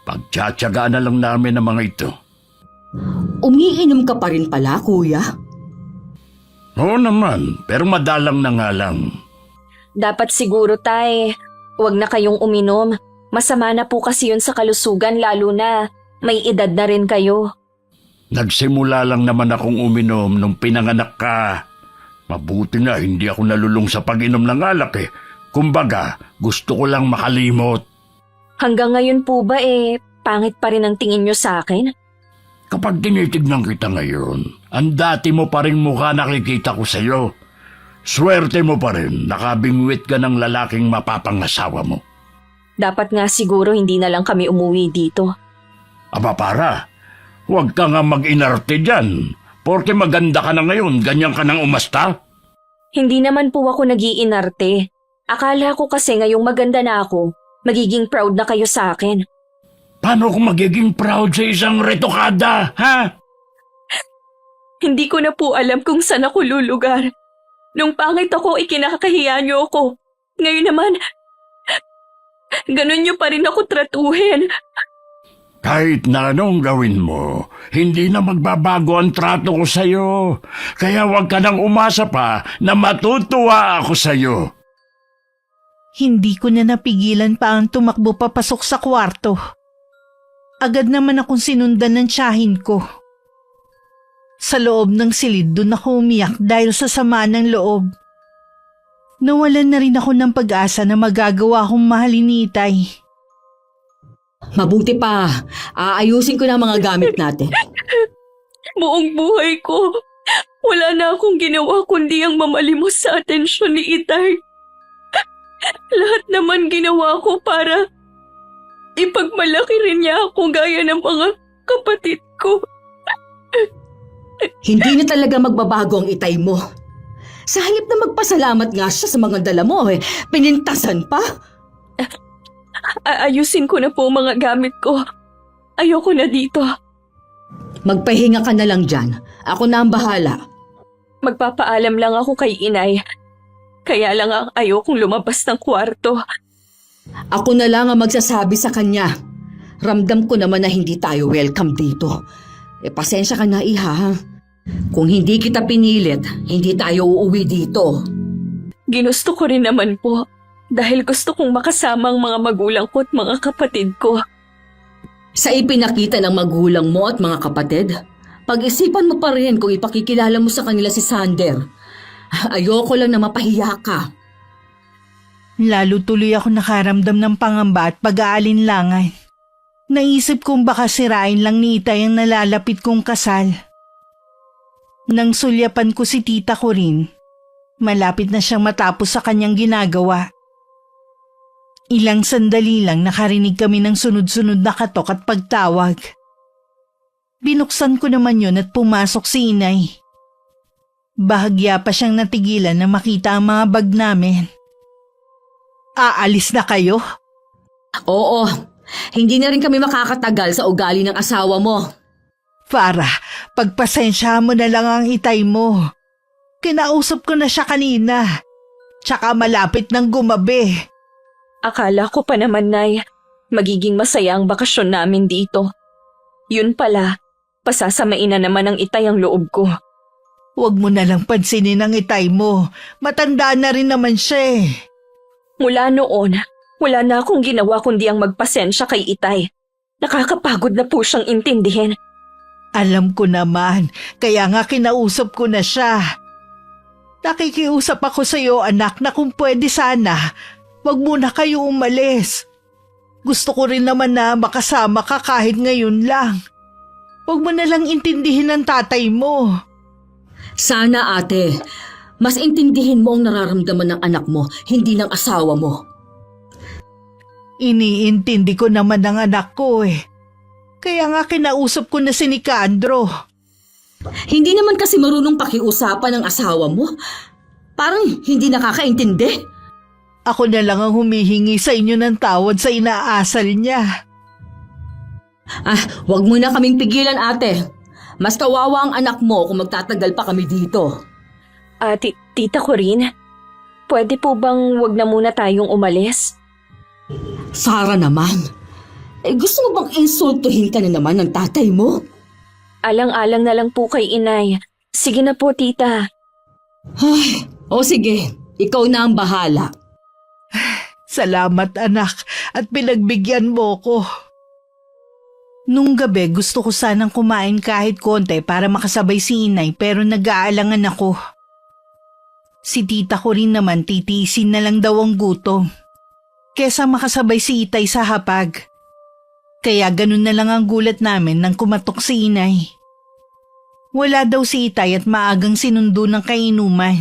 Pagtsatsagaan na lang namin ang mga ito. Umiinom ka pa rin pala, kuya? Oo naman, pero madalang na nga lang. Dapat siguro tay, huwag na kayong uminom. Masama na po kasi yun sa kalusugan lalo na may edad na rin kayo. Nagsimula lang naman akong uminom nung pinanganak ka. Mabuti nga hindi ako nalulung sa pag-inom ng alak eh. Kumbaga, gusto ko lang makalimot. Hanggang ngayon po ba pangit pa rin ang tingin nyo sa akin? Kapag tinitignan kita ngayon, ang dati mo pa rin mukha nakikita ko sa'yo. Swerte mo pa rin, nakabingwit ka ng lalaking mapapangasawa mo. Dapat nga siguro hindi na lang kami umuwi dito. Aba para, huwag ka nga mag-inarte dyan. Porke maganda ka na ngayon, ganyan ka nang umasta. Hindi naman po ako nag-iinarte. Akala ko kasi ngayong maganda na ako, magiging proud na kayo sa akin. Paano kung magiging proud sa isang retokada, ha? Hindi ko na po alam kung saan ako lulugar. Nung pangit ako, ikinakahiya niyo ako. Ngayon naman, ganun niyo pa rin ako tratuhin. Kahit na anong gawin mo, hindi na magbabago ang trato ko sa'yo. Kaya huwag ka nang umasa pa na matutuwa ako sa'yo. Hindi ko na napigilan pa ang tumakbo papasok sa kwarto. Agad naman akong sinundan ng tiyahin ko. Sa loob ng silid doon ako umiyak dahil sa sama ng loob. Nawalan na rin ako ng pag-asa na magagawa akong mahalin ni Itay. Mabuti pa, aayusin ko na mga gamit natin. Buong buhay ko, wala na akong ginawa kundi ang mamalimos sa atensyon ni Itay. Lahat naman ginawa ko para ipagmalaki rin niya ako gaya ng mga kapatid ko. Hindi na talaga magbabago ang itay mo. Sa halip na magpasalamat nga siya sa mga dala mo, pinintasan pa. Ayusin ko na po mga gamit ko. Ayoko na dito. Magpahinga ka na lang dyan. Ako na ang bahala. Magpapaalam lang ako kay Inay. Kaya lang ayokong lumabas ng kwarto. Ako na lang ang magsasabi sa kanya. Ramdam ko naman na hindi tayo welcome dito. Pasensya ka na, iha. Kung hindi kita pinilit, hindi tayo uuwi dito. Ginusto ko rin naman po. Dahil gusto kong makasama ang mga magulang ko at mga kapatid ko. Sa ipinakita ng magulang mo at mga kapatid, pag-isipan mo pa rin kung ipakikilala mo sa kanila si Sander. Ayoko lang na mapahiya ka. Lalo tuloy ako nakaramdam ng pangamba at pag-aalinlangan. Naisip kong baka sirain lang ni Itay ang nalalapit kong kasal. Nang sulyapan ko si tita ko rin, malapit na siyang matapos sa kanyang ginagawa. Ilang sandali lang nakarinig kami ng sunod-sunod na katok at pagtawag. Binuksan ko naman yun at pumasok si inay. Bahagya pa siyang natigilan na makita ang mga bag namin. Aalis na kayo? Oo, hindi na rin kami makakatagal sa ugali ng asawa mo. Farah, pagpasensya mo na lang ang itay mo. Kinausap ko na siya kanina. Tsaka malapit ng gumabi. Akala ko pa naman, Nay, magiging masaya ang bakasyon namin dito. Yun pala, pasasamain na naman ng itay ang loob ko. Huwag mo na lang pansinin ang itay mo. Matanda na rin naman siya eh. Mula noon, wala na akong ginawa kundi ang magpasensya kay itay. Nakakapagod na po siyang intindihin. Alam ko naman, kaya nga kinausap ko na siya. Nakikiusap ako sa iyo, anak, na kung pwede sana, wag muna kayo umalis. Gusto ko rin naman na makasama ka kahit ngayon lang. Wag mo na lang intindihin ang tatay mo. Sana ate, mas intindihin mo ang nararamdaman ng anak mo, hindi ng asawa mo. Iniintindi ko naman ang anak ko eh. Kaya nga kinausap ko na si Nicandro. Hindi naman kasi marunong pakiusapan ng asawa mo. Parang hindi nakakaintindi. Ako na lang ang humihingi sa inyo ng tawad sa inaasal niya. Wag mo na kaming pigilan ate. Mas kawawa ang anak mo kung magtatagal pa kami dito. Tita Corinne, pwede po bang wag na muna tayong umalis? Sara naman. Gusto mo bang insultuhin ka na naman ng tatay mo? Alang-alang na lang po kay inay. Sige na po, tita. Sige, ikaw na ang bahala. Salamat anak at pinagbigyan mo ko. Nung gabi gusto ko sanang kumain kahit konti para makasabay si inay pero nag-aalangan ako. Si tita ko rin naman titiisin na lang daw ang gutom. Kesa makasabay si itay sa hapag. Kaya ganun na lang ang gulat namin nang kumatok si inay. Wala daw si itay at maagang sinundo ng kainuman.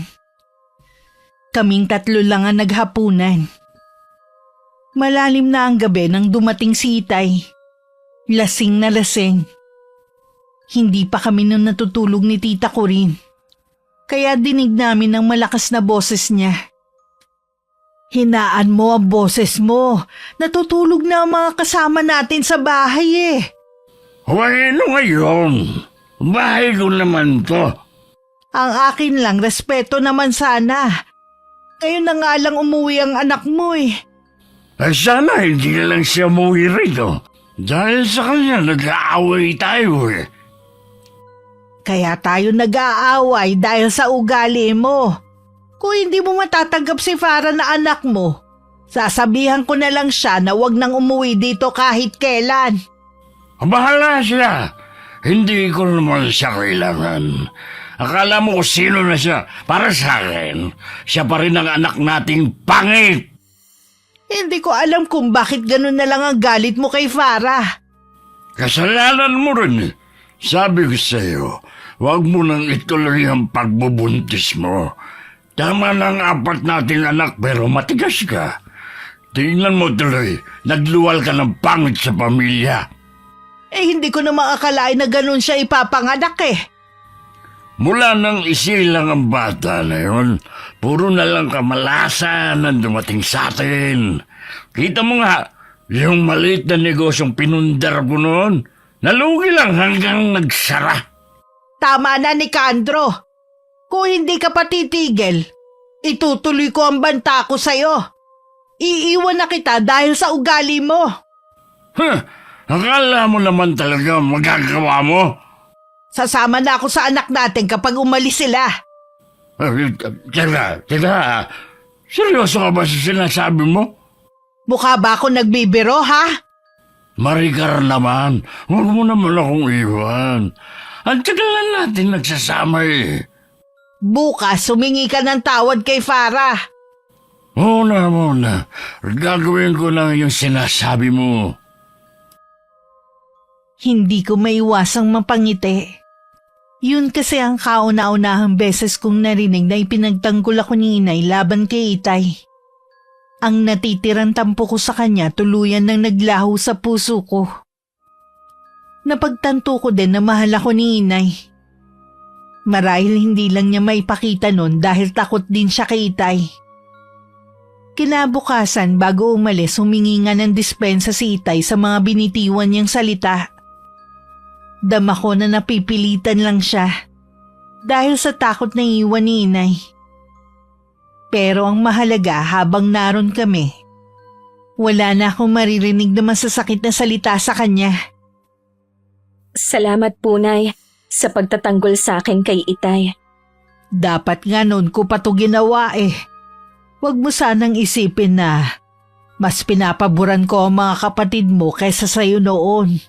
Kaming tatlo lang ang naghapunan. Malalim na ang gabi nang dumating si itay. Lasing na lasing. Hindi pa kami nun natutulog ni tita Corinne. Kaya dinig namin ang malakas na boses niya. Hinaan mo ang boses mo. Natutulog na ang mga kasama natin sa bahay eh. Ano ngayon? Bahay ko naman to. Ang akin lang, respeto naman sana. Ngayon na nga lang umuwi ang anak mo eh. Sana hindi na lang siya umuwi rito. Dahil sa kanya nag-aaway tayo eh. Kaya tayo nag-aaway dahil sa ugali mo. Kung hindi mo matatanggap si Farah na anak mo, sasabihan ko na lang siya na wag nang umuwi dito kahit kailan. Bahala siya. Hindi ko naman siya kailangan. Akala mo kung sino na siya. Para sa akin, siya pa rin ang anak nating pangit. Hindi ko alam kung bakit ganun na lang ang galit mo kay Farah. Kasalanan mo rin. Sabi ko sa'yo, huwag mo nang ituloy ang pagbubuntis mo. Tama na ang 4 nating anak pero matigas ka. Tingnan mo tuloy, nagluwal ka ng pangit sa pamilya. Hindi ko na makakalain na ganun siya ipapanganak eh. Mula nang isilang ang bata na yun, puro na lang kamalasan ang dumating sa atin. Kita mo nga, yung maliit na negosyong pinundar ko noon, nalugi lang hanggang nagsara. Tama na Nicandro. Kung hindi ka pa titigil, itutuloy ko ang banta ko sa'yo. Iiwan na kita dahil sa ugali mo. Akala mo naman talaga magagawa mo? Sasama na ako sa anak natin kapag umalis sila. Teka. Seryoso ka ba sa sinasabi mo? Mukha ba ako nagbibiro ha? Maricar naman, huwag mo naman akong iwan. Ang tagal na natin nagsasama eh. Bukas, humingi ka ng tawad kay Farah. Muna. Gagawin ko lang yung sinasabi mo. Hindi ko maiwasang mapangiti. Yun kasi ang kauna-unahang beses kong narinig na ipinagtanggol ako ni inay laban kay itay. Ang natitirang tampo ko sa kanya tuluyan nang naglaho sa puso ko. Napagtanto ko din na mahal ako ni inay. Marahil hindi lang niya maipakita nun dahil takot din siya kay itay. Kinabukasan bago umalis humingi nga ng dispensa si itay sa mga binitiwan niyang salita. Dama ko na napipilitan lang siya dahil sa takot na iwan ni inay. Pero ang mahalaga habang naroon kami, wala na akong maririnig na masasakit na salita sa kanya. Salamat po, Nay, sa pagtatanggol sa akin kay Itay. Dapat nga noon ko pa to ginawa eh. Huwag mo sanang isipin na mas pinapaboran ko ang mga kapatid mo kaysa sa'yo noon.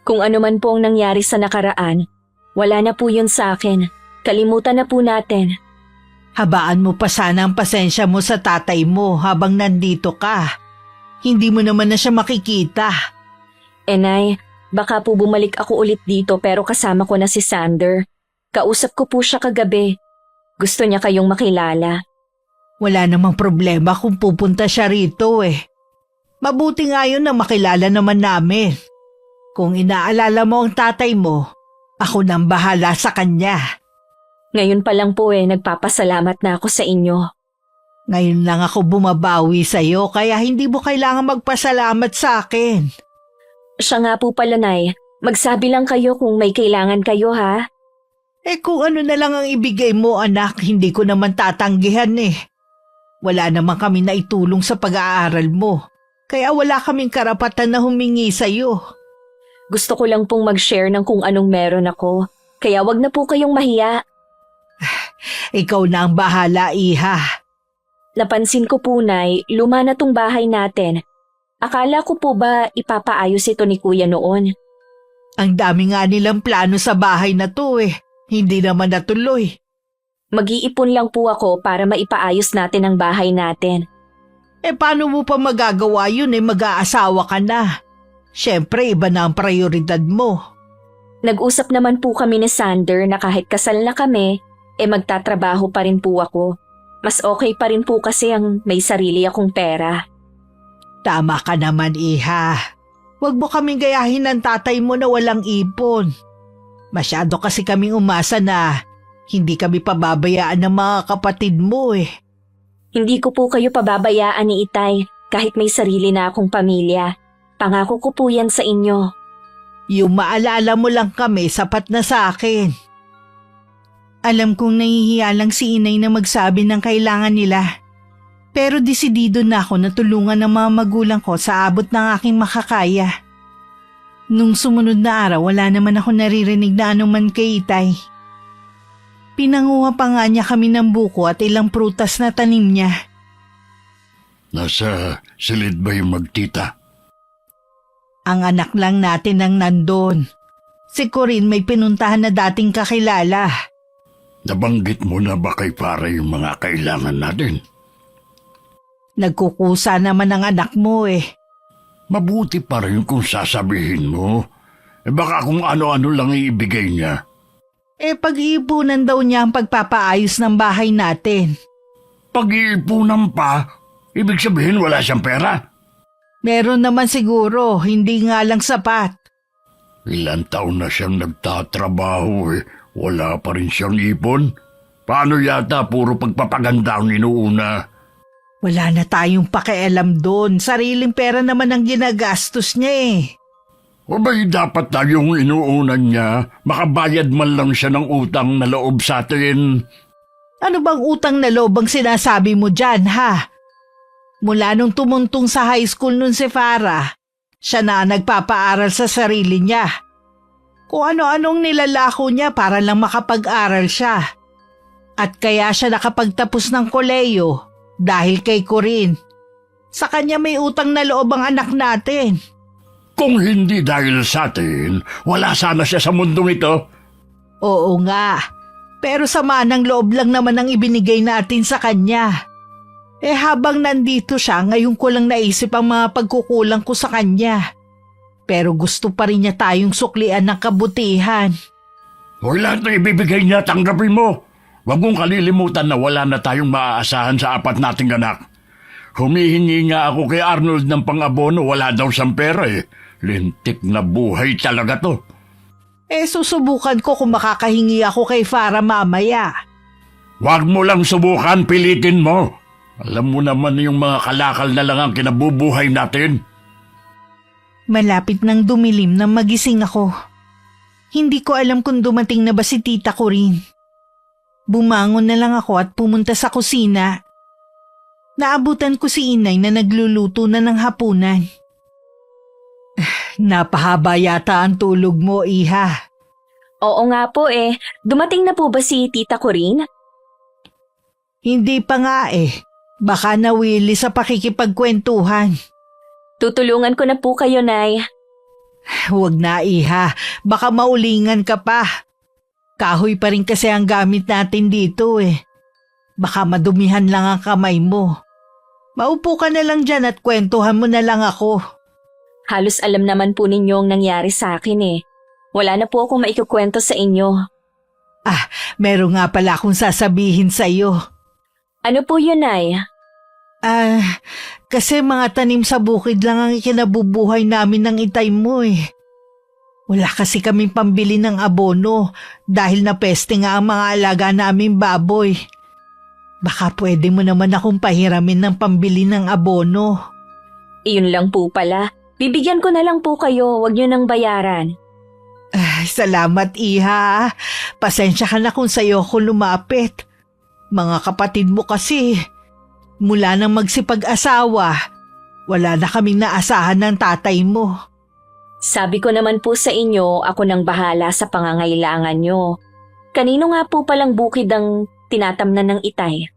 Kung ano man po ang nangyari sa nakaraan, wala na po yun sa akin. Kalimutan na po natin. Habaan mo pa sana ang pasensya mo sa tatay mo habang nandito ka. Hindi mo naman na siya makikita. Nay, baka po bumalik ako ulit dito pero kasama ko na si Sander. Kausap ko po siya kagabi. Gusto niya kayong makilala. Wala namang problema kung pupunta siya rito eh. Mabuti nga yun na makilala naman namin. Kung inaalala mo ang tatay mo, ako nang bahala sa kanya. Ngayon pa lang po nagpapasalamat na ako sa inyo. Ngayon lang ako bumabawi sa'yo kaya hindi mo kailangan magpasalamat sa akin. Siya nga po pala, Nay. Magsabi lang kayo kung may kailangan kayo, ha? Kung ano na lang ang ibigay mo anak, hindi ko naman tatanggihan eh. Wala naman kami na itulong sa pag-aaral mo. Kaya wala kaming karapatan na humingi sa'yo. Gusto ko lang pong mag-share ng kung anong meron ako. Kaya wag na po kayong mahiya. Ikaw na ang bahala, iha. Napansin ko po, Nay, luma na tong bahay natin. Akala ko po ba ipapaayos ito ni Kuya noon? Ang dami nga nilang plano sa bahay na to eh. Hindi naman natuloy. Mag-iipon lang po ako para maipaayos natin ang bahay natin. Paano mo pa magagawa yun mag-aasawa ka na? Siyempre, iba na ang prioridad mo. Nag-usap naman po kami ni Sander na kahit kasal na kami, magtatrabaho pa rin po ako. Mas okay pa rin po kasi ang may sarili akong pera. Tama ka naman, iha. Huwag mo kaming gayahin ng tatay mo na walang ipon. Masyado kasi kaming umasa na hindi kami pababayaan ng mga kapatid mo eh. Hindi ko po kayo pababayaan ni Itay kahit may sarili na akong pamilya. Pangako ko po yan sa inyo. Yung maalala mo lang kami, sapat na sa akin. Alam kong nahihiya lang si inay na magsabi ng kailangan nila. Pero desidido na ako na tulungan ng mga magulang ko sa abot ng aking makakaya. Nung sumunod na araw, wala naman ako naririnig na anuman kay Itay. Pinanguha pa nga niya kami ng buko at ilang prutas na tanim niya. Nasa silid ba yung magtita? Ang anak lang natin ang nandun. Si Corinne may pinuntahan na dating kakilala. Nabanggit mo na ba kay pare yung mga kailangan natin? Nagkukusa naman ang anak mo eh. Mabuti pa rin kung sasabihin mo. Baka kung ano-ano lang iibigay niya. Pag-iipunan daw niya ang pagpapaayos ng bahay natin. Pag-iipunan pa, ibig sabihin wala siyang pera? Meron naman siguro, hindi nga lang sapat. Ilan taon na siyang nagtatrabaho wala pa rin siyang ipon. Paano yata puro pagpapaganda ang inuuna? Wala na tayong pakialam doon. Sariling pera naman ang ginagastos niya eh. O ba'y dapat tayong inuunan niya, makabayad man lang siya ng utang na loob sa atin? Ano bang utang na loob ang sinasabi mo dyan, ha? Mula nung tumuntong sa high school nun si Farah, siya na nagpapaaral sa sarili niya. Kung ano-anong nilalako niya para lang makapag-aral siya. At kaya siya nakapagtapos ng koleyo dahil kay Corinne. Sa kanya may utang na loob ang anak natin. Kung hindi dahil sa atin, wala sana siya sa mundong ito. Oo nga, pero sama ng loob lang naman ang ibinigay natin sa kanya. Habang nandito siya, ngayon ko lang naisip ang mga pagkukulang ko sa kanya. Pero gusto pa rin niya tayong suklian ng kabutihan. O lahat na ibibigay niya, tanggapin mo. Huwag mong kalilimutan na wala na tayong maaasahan sa apat nating anak. Humihingi nga ako kay Arnold ng pang-abono, wala daw siyang pera eh. Lintik na buhay talaga to. Susubukan ko kung makakahingi ako kay Farah mamaya. Huwag mo lang subukan, pilitin mo. Alam mo naman yung mga kalakal na lang ang kinabubuhay natin. Malapit nang dumilim nang magising ako. Hindi ko alam kung dumating na ba si tita ko rin. Bumangon na lang ako at pumunta sa kusina. Naabutan ko si inay na nagluluto na ng hapunan. Napahaba yata ang tulog mo, iha. Oo nga po eh. Dumating na po ba si Tita Corinne? Hindi pa nga eh. Baka nawili sa pakikipagkwentuhan. Tutulungan ko na po kayo, Nay. Huwag na, iha. Baka maulingan ka pa. Kahoy pa rin kasi ang gamit natin dito eh. Baka madumihan lang ang kamay mo. Maupo ka na lang dyan at kwentuhan mo na lang ako. Halos alam naman po ninyo ang nangyari sa akin eh. Wala na po akong maikukwento sa inyo. Meron nga pala akong sasabihin sa'yo. Ano po yun, Nay? Kasi mga tanim sa bukid lang ang ikinabubuhay namin ng itay mo eh. Wala kasi kaming pambili ng abono dahil napeste nga ang mga alaga naming baboy. Baka pwede mo naman akong pahiramin ng pambili ng abono. Iyon lang po pala. Bibigyan ko na lang po kayo, wag nyo nang bayaran. Salamat, iha. Pasensya ka na kung sa'yo ko lumapit. Mga kapatid mo kasi, mula nang magsipag-asawa, wala na kaming naasahan ng tatay mo. Sabi ko naman po sa inyo, ako nang bahala sa pangangailangan nyo. Kanino nga po palang bukid ang tinatamnan ng itay?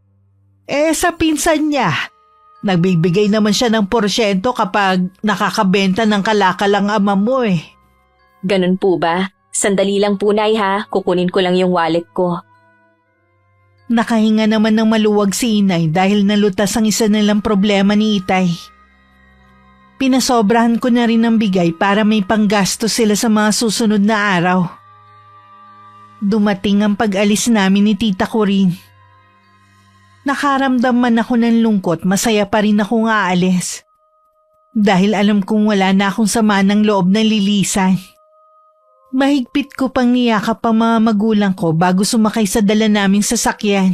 Sa pinsan niya. Nagbibigay naman siya ng porsyento kapag nakakabenta ng kalakal ang ama mo eh. Ganun po ba? Sandali lang po, Nay ha. Kukunin ko lang yung wallet ko. Nakahinga naman ng maluwag si inay dahil nalutas ang isa nilang problema ni itay. Pinasobrahan ko na rin ng bigay para may panggasto sila sa mga susunod na araw. Dumating ang pag-alis namin ni tita Corinne. Nakaramdam man ako ng lungkot, masaya pa rin akong aalis. Dahil alam kong wala na akong sama ng loob na lilisan. Mahigpit ko pang niyakap ang mga magulang ko bago sumakay sa dala naming sasakyan.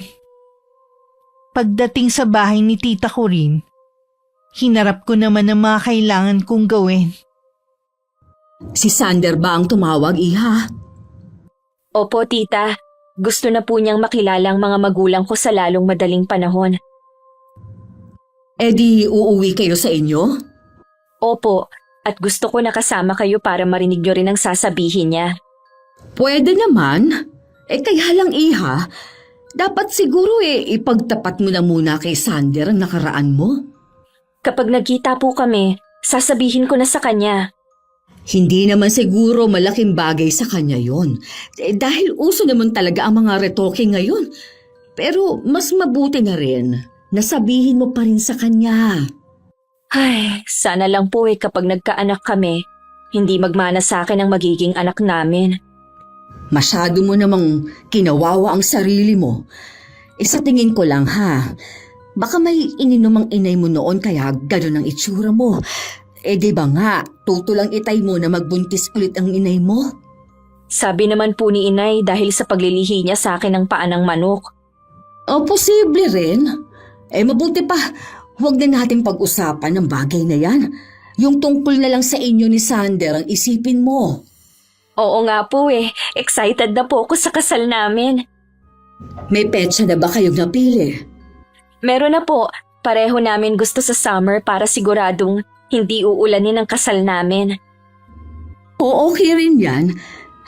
Pagdating sa bahay ni tita Corinne, hinarap ko naman ang mga kailangan kong gawin. Si Sander ba ang tumawag, iha? Opo, tita. Gusto na po niyang makilala ang mga magulang ko sa lalong madaling panahon. Di uuwi kayo sa inyo? Opo, at gusto ko nakasama kayo para marinig niyo rin ang sasabihin niya. Pwede naman. Kaya lang, iha. Dapat siguro ipagtapat mo na muna kay Sander ang nakaraan mo. Kapag nagkita po kami, sasabihin ko na sa kanya. Hindi naman siguro malaking bagay sa kanya yon. Dahil uso naman talaga ang mga retoke ngayon. Pero mas mabuti na rin na sabihin mo pa rin sa kanya. Ay, sana lang po kapag nagkaanak kami, hindi magmana sa akin ang magiging anak namin. Masyado mo namang kinawawa ang sarili mo. Sa tingin ko lang ha, baka may ininomang inay mo noon kaya gano'n ang itsura mo. Di ba nga, tutulang itay mo na magbuntis ulit ang inay mo? Sabi naman po ni inay dahil sa paglilihi niya sa akin ng paa ng manok. Posible rin. Mabuti pa, huwag na natin pag-usapan ng bagay na yan. Yung tungkol na lang sa inyo ni Sander ang isipin mo. Oo nga po excited na po ako sa kasal namin. May petsa na ba kayong napili? Meron na po, pareho namin gusto sa summer para siguradong hindi uulanin ang kasal namin. Okay rin yan.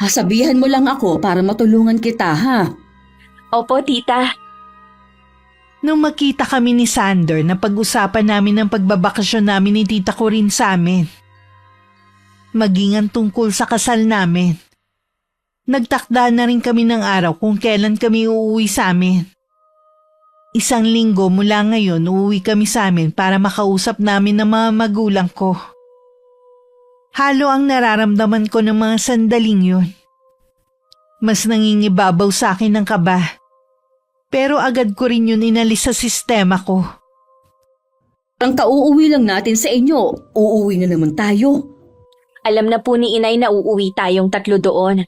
Sabihan mo lang ako para matulungan kita ha. Opo, tita. Nung makita kami ni Sander na pag-usapan namin ang pagbabakasyon namin ni tita Corinne sa amin. Maging ang tungkol sa kasal namin. Nagtakda na rin kami ng araw kung kailan kami uuwi sa amin. 1 linggo mula ngayon uuwi kami sa amin para makausap namin ng mga magulang ko. Halo ang nararamdaman ko ng mga sandaling yun. Mas nangingibabaw sa akin ng kaba. Pero agad ko rin yun inalis sa sistema ko. Ang kauuwi lang natin sa inyo, uuwi na naman tayo. Alam na po ni inay na uuwi tayong 3 doon.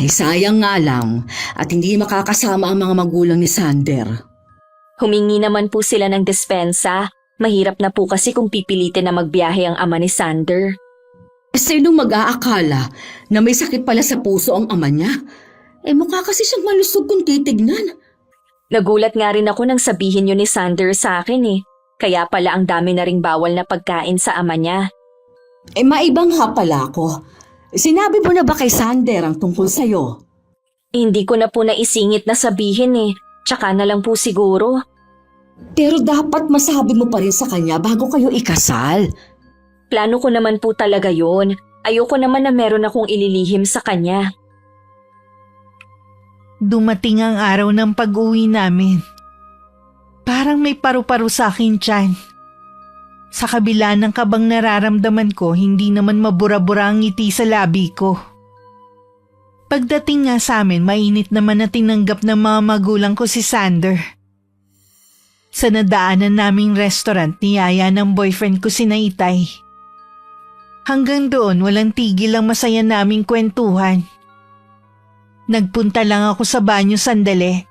Ay sayang nga lang at hindi makakasama ang mga magulang ni Sander. Humingi naman po sila ng dispensa. Mahirap na po kasi kung pipilitin na magbiyahe ang ama ni Sander. Sinong mag-aakala na may sakit pala sa puso ang ama niya? Mukha kasi siyang malusog kung titignan. Nagulat nga rin ako nang sabihin yun ni Sander sa akin eh. Kaya pala ang dami na ring bawal na pagkain sa ama niya. Maibangha pala ako. Sinabi mo na ba kay Sander ang tungkol sa'yo? Hindi ko na po naisingit na sabihin eh. Tsaka na lang po siguro. Pero dapat masabi mo pa rin sa kanya bago kayo ikasal. Plano ko naman po talaga yun. Ayoko naman na meron akong ililihim sa kanya. Dumating ang araw ng pag-uwi namin. Parang may paru-paro sa akin tiyan. Sa kabila ng kabang nararamdaman ko, hindi naman mabura-bura ang ngiti sa labi ko. Pagdating nga sa amin, mainit naman na tinanggap ng mga magulang ko si Sander. Sa nadaanan naming restaurant, niyaya ng boyfriend ko si Itay. Hanggang doon, walang tigil ang masaya naming kwentuhan. Nagpunta lang ako sa banyo sandali.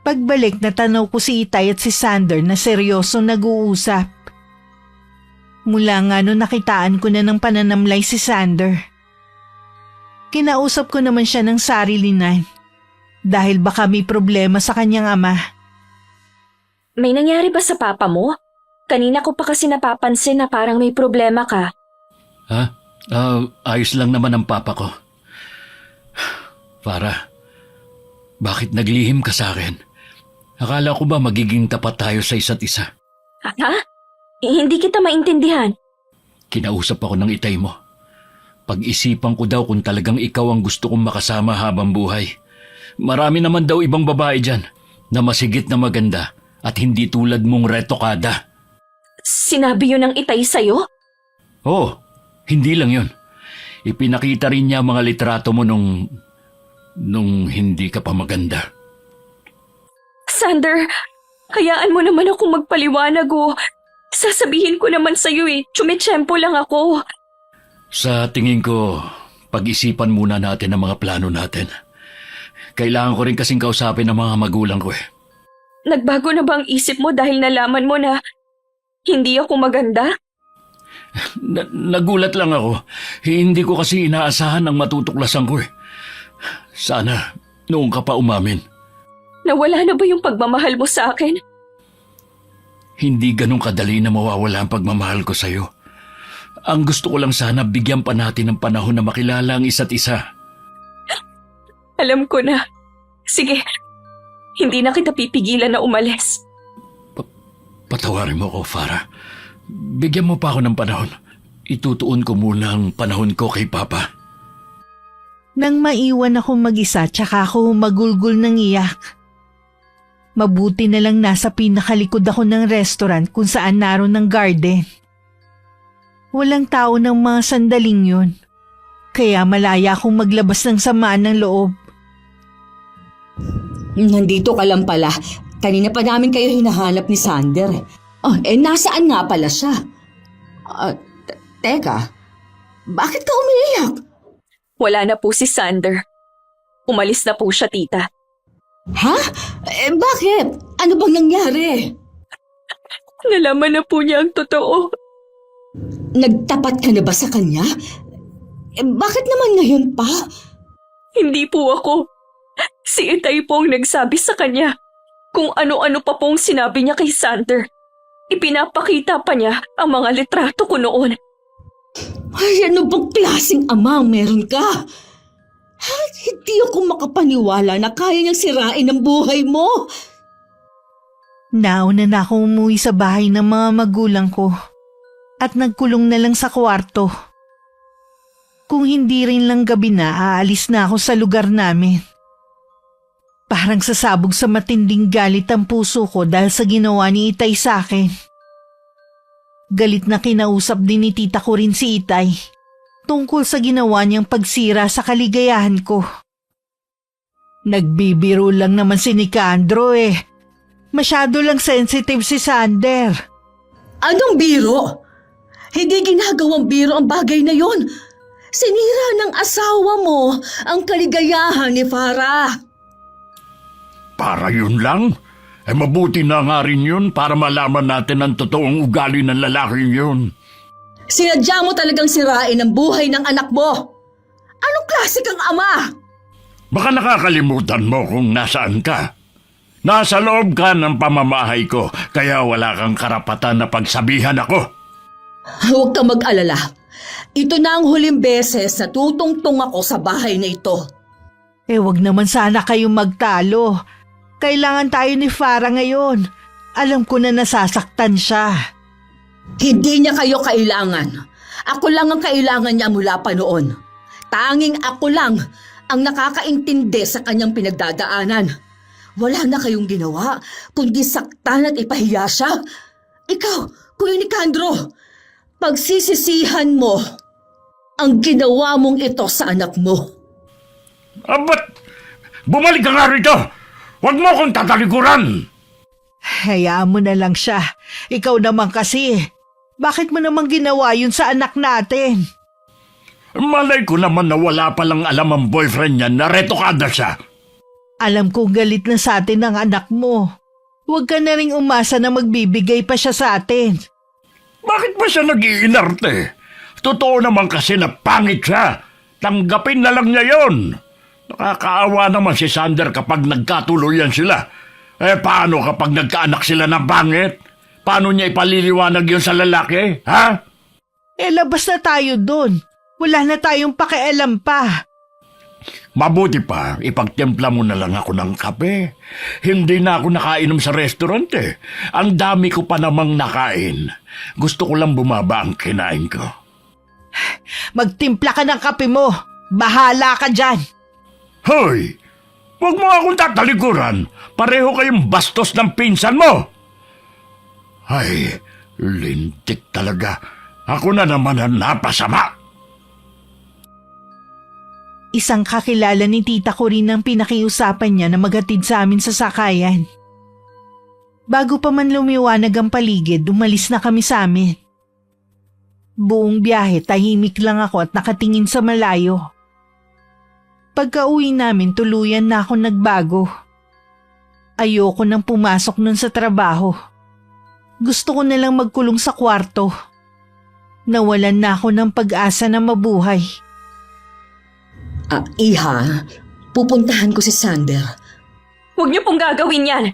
Pagbalik, natanaw ko si Itay at si Sander na seryoso nag-uusap. Mula nga noon nakitaan ko na ng pananamlay si Sander. Kinausap ko naman siya ng sarilinan dahil baka may problema sa kanyang ama. May nangyari ba sa papa mo? Kanina ko pa kasi napapansin na parang may problema ka. Ha? Ayos lang naman ang papa ko. Farah, bakit naglihim ka sa akin? Akala ko ba magiging tapat tayo sa isa't isa? Ha? Hindi kita maintindihan. Kinausap ako ng itay mo. Pag-isipan ko daw kung talagang ikaw ang gusto kong makasama habang buhay. Marami naman daw ibang babae dyan na masigit na maganda at hindi tulad mong retokada. Sinabi yun ng itay sa'yo? Oo, hindi lang yun. Ipinakita rin niya mga litrato mo nung hindi ka pa maganda. Sander, hayaan mo naman akong magpaliwanag o. Sasabihin ko naman sa'yo eh, tsumitsyempo lang ako. Sa tingin ko, pag-isipan muna natin ang mga plano natin. Kailangan ko rin kasing kausapin ang mga magulang ko eh. Nagbago na ba ang isip mo dahil nalaman mo na hindi ako maganda? Nagulat lang ako. Hindi ko kasi inaasahan ang matutuklasan ko eh. Sana noong ka pa umamin. Nawala na ba yung pagmamahal mo sa akin? Hindi ganun kadali na mawawala ang pagmamahal ko sa'yo. Ang gusto ko lang sana bigyan pa natin ng panahon na makilala ang isa't isa. Alam ko na. Sige, hindi na kita pipigilan na umalis. Patawarin mo ako, Farah. Bigyan mo pa ako ng panahon. Itutuon ko muna ang panahon ko kay Papa. Nang maiwan ako mag-isa, tsaka ako magulgul ng iyak. Mabuti na lang nasa pinakalikod ako ng restaurant kung saan naroon ng garden. Walang tao ng mga sandaling yun. Kaya malaya akong maglabas ng samaan ng loob. Nandito ka lang pala. Kanina pa namin kayo hinahanap ni Sander. Nasaan nga pala siya? Teka, bakit ka umiiyak? Wala na po si Sander. Umalis na po siya, tita. Ha? Bakit? Ano bang nangyari? Nalaman na po niya ang totoo. Nagtapat ka na ba sa kanya? Bakit naman ngayon pa? Hindi po ako. Si Itay po ang nagsabi sa kanya kung ano-ano pa pong sinabi niya kay Sander. Ipinapakita pa niya ang mga litrato ko noon. Ay, ano bang klaseng ama ang meron ka? Hindi ako makapaniwala na kaya niyang sirain ang buhay mo. Nauna na akong umuwi sa bahay ng mga magulang ko at nagkulong na lang sa kwarto. Kung hindi rin lang gabi na, aalis na ako sa lugar namin. Parang sasabog sa matinding galit ang puso ko dahil sa ginawa ni Itay sa akin. Galit na kinausap din ni tita ko rin si Itay tungkol sa ginawa niyang pagsira sa kaligayahan ko. Nagbibiro lang naman si Nicandro eh. Masyado lang sensitive si Sander. Anong biro? Hindi ginagawang biro ang bagay na yon. Sinira ng asawa mo ang kaligayahan ni Farah. Para yun lang? Mabuti na nga rin yun para malaman natin ang totoong ugali ng lalaking yun. Sinadya mo talagang sirain ang buhay ng anak mo. Anong klase kang ama? Baka nakakalimutan mo kung nasaan ka. Nasa loob ka ng pamamahay ko, kaya wala kang karapatan na pagsabihan ako. Huwag kang mag-alala. Ito na ang huling beses na tutungtong ako sa bahay na ito. Wag naman sana kayong magtalo. Kailangan tayo ni Farah ngayon. Alam ko na nasasaktan siya. Hindi niya kayo kailangan. Ako lang ang kailangan niya mula pa noon. Tanging ako lang ang nakakaintindi sa kanyang pinagdadaanan. Wala na kayong ginawa, kundi saktan at ipahiya siya. Ikaw, Kuya Nicandro, pagsisisihan mo ang ginawa mong ito sa anak mo. Ba't bumalik ka nga rito? Huwag mo akong tatalikuran! Hayaan mo na lang siya. Ikaw naman kasi. Bakit mo naman ginawa yun sa anak natin? Malay ko naman na wala palang alam ang boyfriend niya na retokada siya. Alam kong galit na sa atin ang anak mo. Huwag ka na ring umasa na magbibigay pa siya sa atin. Bakit ba siya nag-iinarte? Totoo naman kasi na pangit siya. Tanggapin na lang niya yon. Nakakaawa naman si Sander kapag nagkatuluyan sila. Paano kapag nagkaanak sila ng pangit? Paano niya ipaliliwanag yun sa lalaki, ha? Labas na tayo dun. Wala na tayong pakialam pa. Mabuti pa, ipagtimpla mo na lang ako ng kape. Hindi na ako nakainom sa restaurant eh. Ang dami ko pa namang nakain. Gusto ko lang bumaba ang kinain ko. Magtimpla ka ng kape mo. Bahala ka dyan. Hoy! Huwag mo akong tatalikuran. Pareho kayong bastos ng pinsan mo. Ay, lintik talaga. Ako na naman ang napasama. Isang kakilala ni tita ko rin ang pinakiusapan niya na maghatid sa amin sa sakayan. Bago pa man lumiwanag ang paligid, umalis na kami sa amin. Buong biyahe, tahimik lang ako at nakatingin sa malayo. Pagka-uwi namin, tuluyan na ako nagbago. Ayoko nang pumasok nun sa trabaho. Gusto ko nalang magkulong sa kwarto. Nawalan na ako ng pag-asa na mabuhay. Iha, pupuntahan ko si Sander. Huwag niyo pong gagawin yan.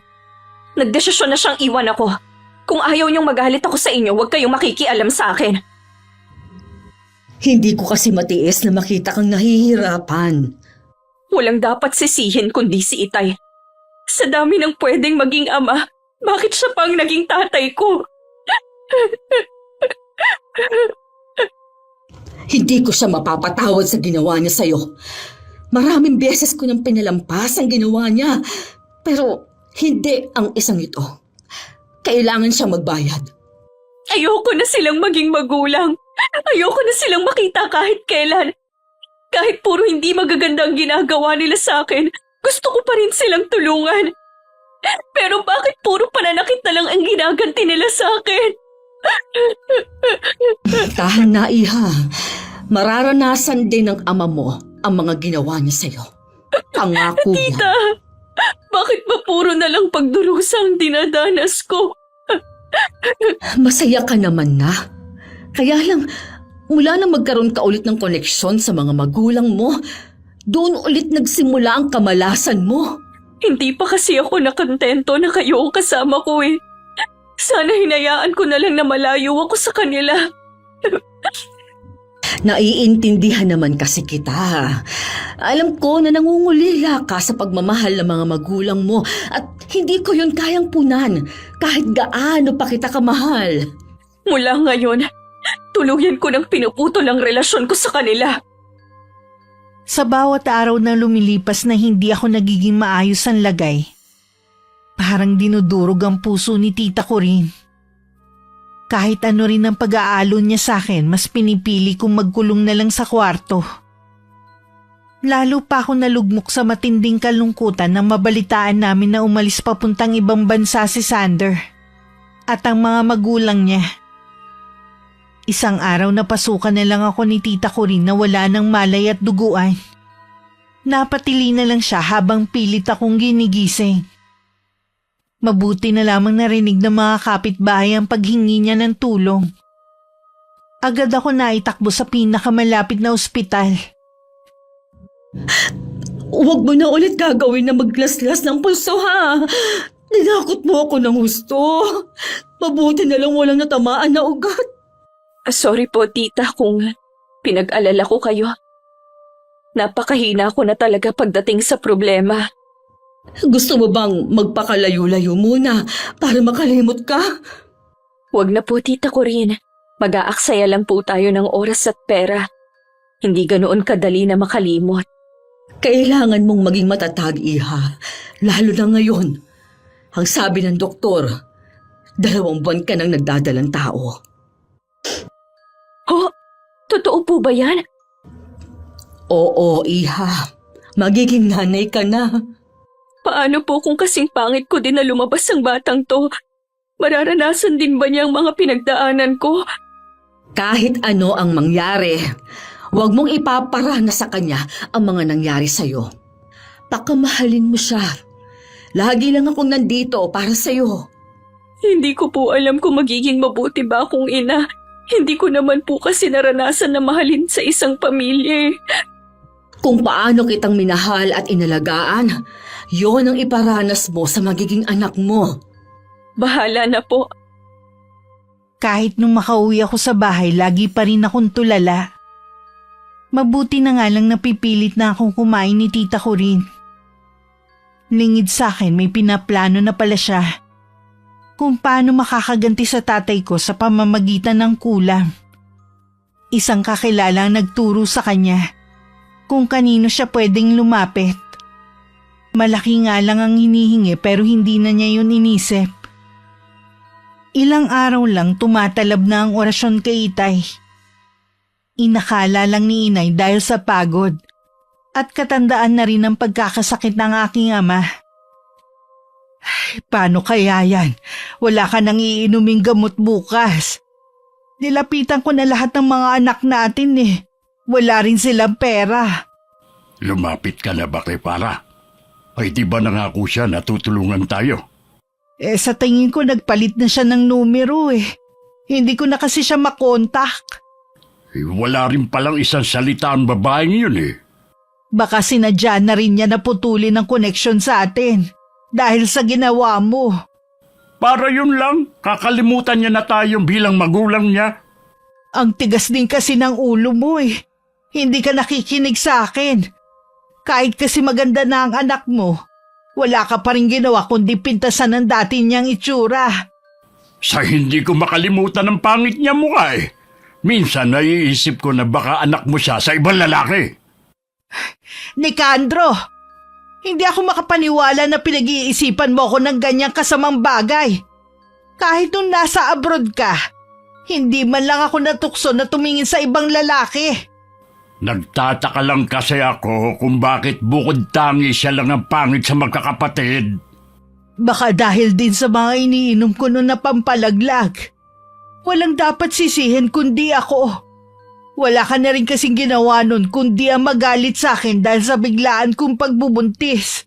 Nagdesisyon na siyang iwan ako. Kung ayaw niyong magalit ako sa inyo, huwag kayong makikialam sa akin. Hindi ko kasi matiis na makita kang nahihirapan. Walang dapat sisihin kundi si Itay. Sa dami ng pwedeng maging ama, bakit siya pang naging tatay ko? Hindi ko siya mapapatawad sa ginawa niya sa'yo. Maraming beses ko nang pinalampas ang ginawa niya. Pero hindi ang isang ito. Kailangan siya magbayad. Ayoko na silang maging magulang. Ayoko na silang makita kahit kailan. Kahit puro hindi magaganda ang ginagawa nila sa akin, gusto ko pa rin silang tulungan. Pero bakit puro pananakit na lang ang ginaganti nila sa akin? Tahan na, Iha. Mararanasan din ng ama mo ang mga ginawa niya sa'yo. Pangako yan. Tita, bakit ba puro na lang pagdurusa ang dinadanas ko? Masaya ka naman na. Kaya lang, mula na magkaroon ka ulit ng koneksyon sa mga magulang mo, doon ulit nagsimula ang kamalasan mo. Hindi pa kasi ako nakontento na kayo ang kasama ko eh. Sana hinayaan ko na lang na malayo ako sa kanila. Naiintindihan naman kasi kita. Alam ko na nangungulila ka sa pagmamahal ng mga magulang mo at hindi ko yun kayang punan kahit gaano pa kita kamahal. Mula ngayon, tuluyan ko ng pinuputol ang relasyon ko sa kanila. Sa bawat araw na lumilipas na hindi ako nagiging maayos ang lagay, parang dinudurog ang puso ni tita ko rin. Kahit ano rin ang pag-aalon niya sa akin, mas pinipili kong magkulong na lang sa kwarto. Lalo pa ako nalugmok sa matinding kalungkutan nang mabalitaan namin na umalis papuntang ibang bansa si Sander. at ang mga magulang niya. Isang araw na pasukan na lang ako ni Tita Corinne na wala ng malay at duguan. Napatili na lang siya habang pilit akong ginigising. Mabuti na lamang narinig ng mga kapitbahay ang paghingi niya ng tulong. Agad ako naitakbo sa pinakamalapit na ospital. Huwag mo na ulit gagawin na maglaslas ng pulso, ha? Ninakot mo ako ng husto. Mabuti na lang walang natamaan na ugat. Sorry po, tita, kung pinag-alala ko kayo. Napakahina ko na talaga pagdating sa problema. Gusto mo bang magpakalayo-layo muna para makalimot ka? Huwag na po, Tita Corinne. Mag-aaksaya lang po tayo ng oras at pera. Hindi ganoon kadali na makalimot. Kailangan mong maging matatag, Iha. Lalo na ngayon. Ang sabi ng doktor, 2 buwan ka nang nagdadalang tao. Oh, totoo po ba yan? Oo, Iha. Magiging nanay ka na. Paano po kung kasing pangit ko din na lumabas ang batang to? Mararanasan din ba niya ang mga pinagdaanan ko? Kahit ano ang mangyari, huwag mong ipaparana sa kanya ang mga nangyari sa'yo. Pakamahalin mo siya. Lagi lang akong nandito para sa'yo. Hindi ko po alam kung magiging mabuti ba akong ina. Hindi ko naman po kasi naranasan na mahalin sa isang pamilya. Kung paano kitang minahal at inalagaan, yon ang iparanas mo sa magiging anak mo. Bahala na po. Kahit nung makauwi ako sa bahay, lagi pa rin akong tulala. Mabuti na nga lang napipilit na akong kumain ni Tita Corinne. Lingid sa akin, may pinaplano na pala siya. Kung paano makakaganti sa tatay ko sa pamamagitan ng kulam. Isang kakilala ang nagturo sa kanya kung kanino siya pwedeng lumapit. Malaki nga lang ang hinihingi pero hindi na niya yun inisip. Ilang araw lang tumatalab na ang orasyon kay Itay. Inakala lang ni Inay dahil sa pagod at katandaan na rin ang pagkakasakit ng aking ama. Ay, paano kaya yan? Wala ka nang iinuming gamot bukas. Nilapitan ko na lahat ng mga anak natin eh. Wala rin silang pera. Lumapit ka na ba kay Para? Ay di ba nangako siya na tutulungan tayo? Sa tingin ko nagpalit na siya ng numero eh. Hindi ko na kasi siya makontak. Wala rin palang isang salita ang babaeng yun eh. Baka sinadya na rin niya naputulin ang koneksyon sa atin dahil sa ginawa mo. Para yun lang, kakalimutan niya na tayo bilang magulang niya. Ang tigas din kasi ng ulo mo eh. Hindi ka nakikinig sa akin. Kahit kasi maganda na ang anak mo, wala ka pa rin ginawa kundi pintasan ng dati niyang itsura. Sa hindi ko makalimutan ang pangit niya mukha eh. Minsan naiisip ko na baka anak mo siya sa ibang lalaki. Nicandro, hindi ako makapaniwala na pinag-iisipan mo ako ng ganyang kasamang bagay. Kahit nung nasa abroad ka, hindi man lang ako natukso na tumingin sa ibang lalaki. Nagtataka lang kasi ako kung bakit bukod tangi siya lang ang pangit sa magkakapatid. Baka dahil din sa mga iniinom ko noon na pampalaglag. Walang dapat sisihin kundi ako. Wala ka na rin kasing ginawa nun kundi ang magalit sa akin dahil sa biglaan kong pagbubuntis.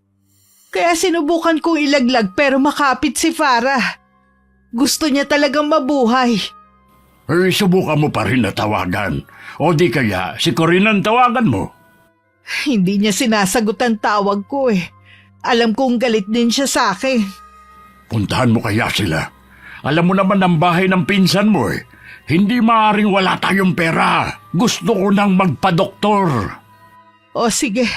Kaya sinubukan kong ilaglag pero makapit si Farah. Gusto niya talagang mabuhay. Eh, subukan mo pa rin na tawagan. O di kaya si Corinne ang tawagan mo. Hindi niya sinasagot ang tawag ko eh. Alam kong galit din siya sa akin. Puntahan mo kaya sila. Alam mo naman ang bahay ng pinsan mo eh. Hindi maaaring wala tayong pera. Gusto ko nang magpa-doktor. O sige,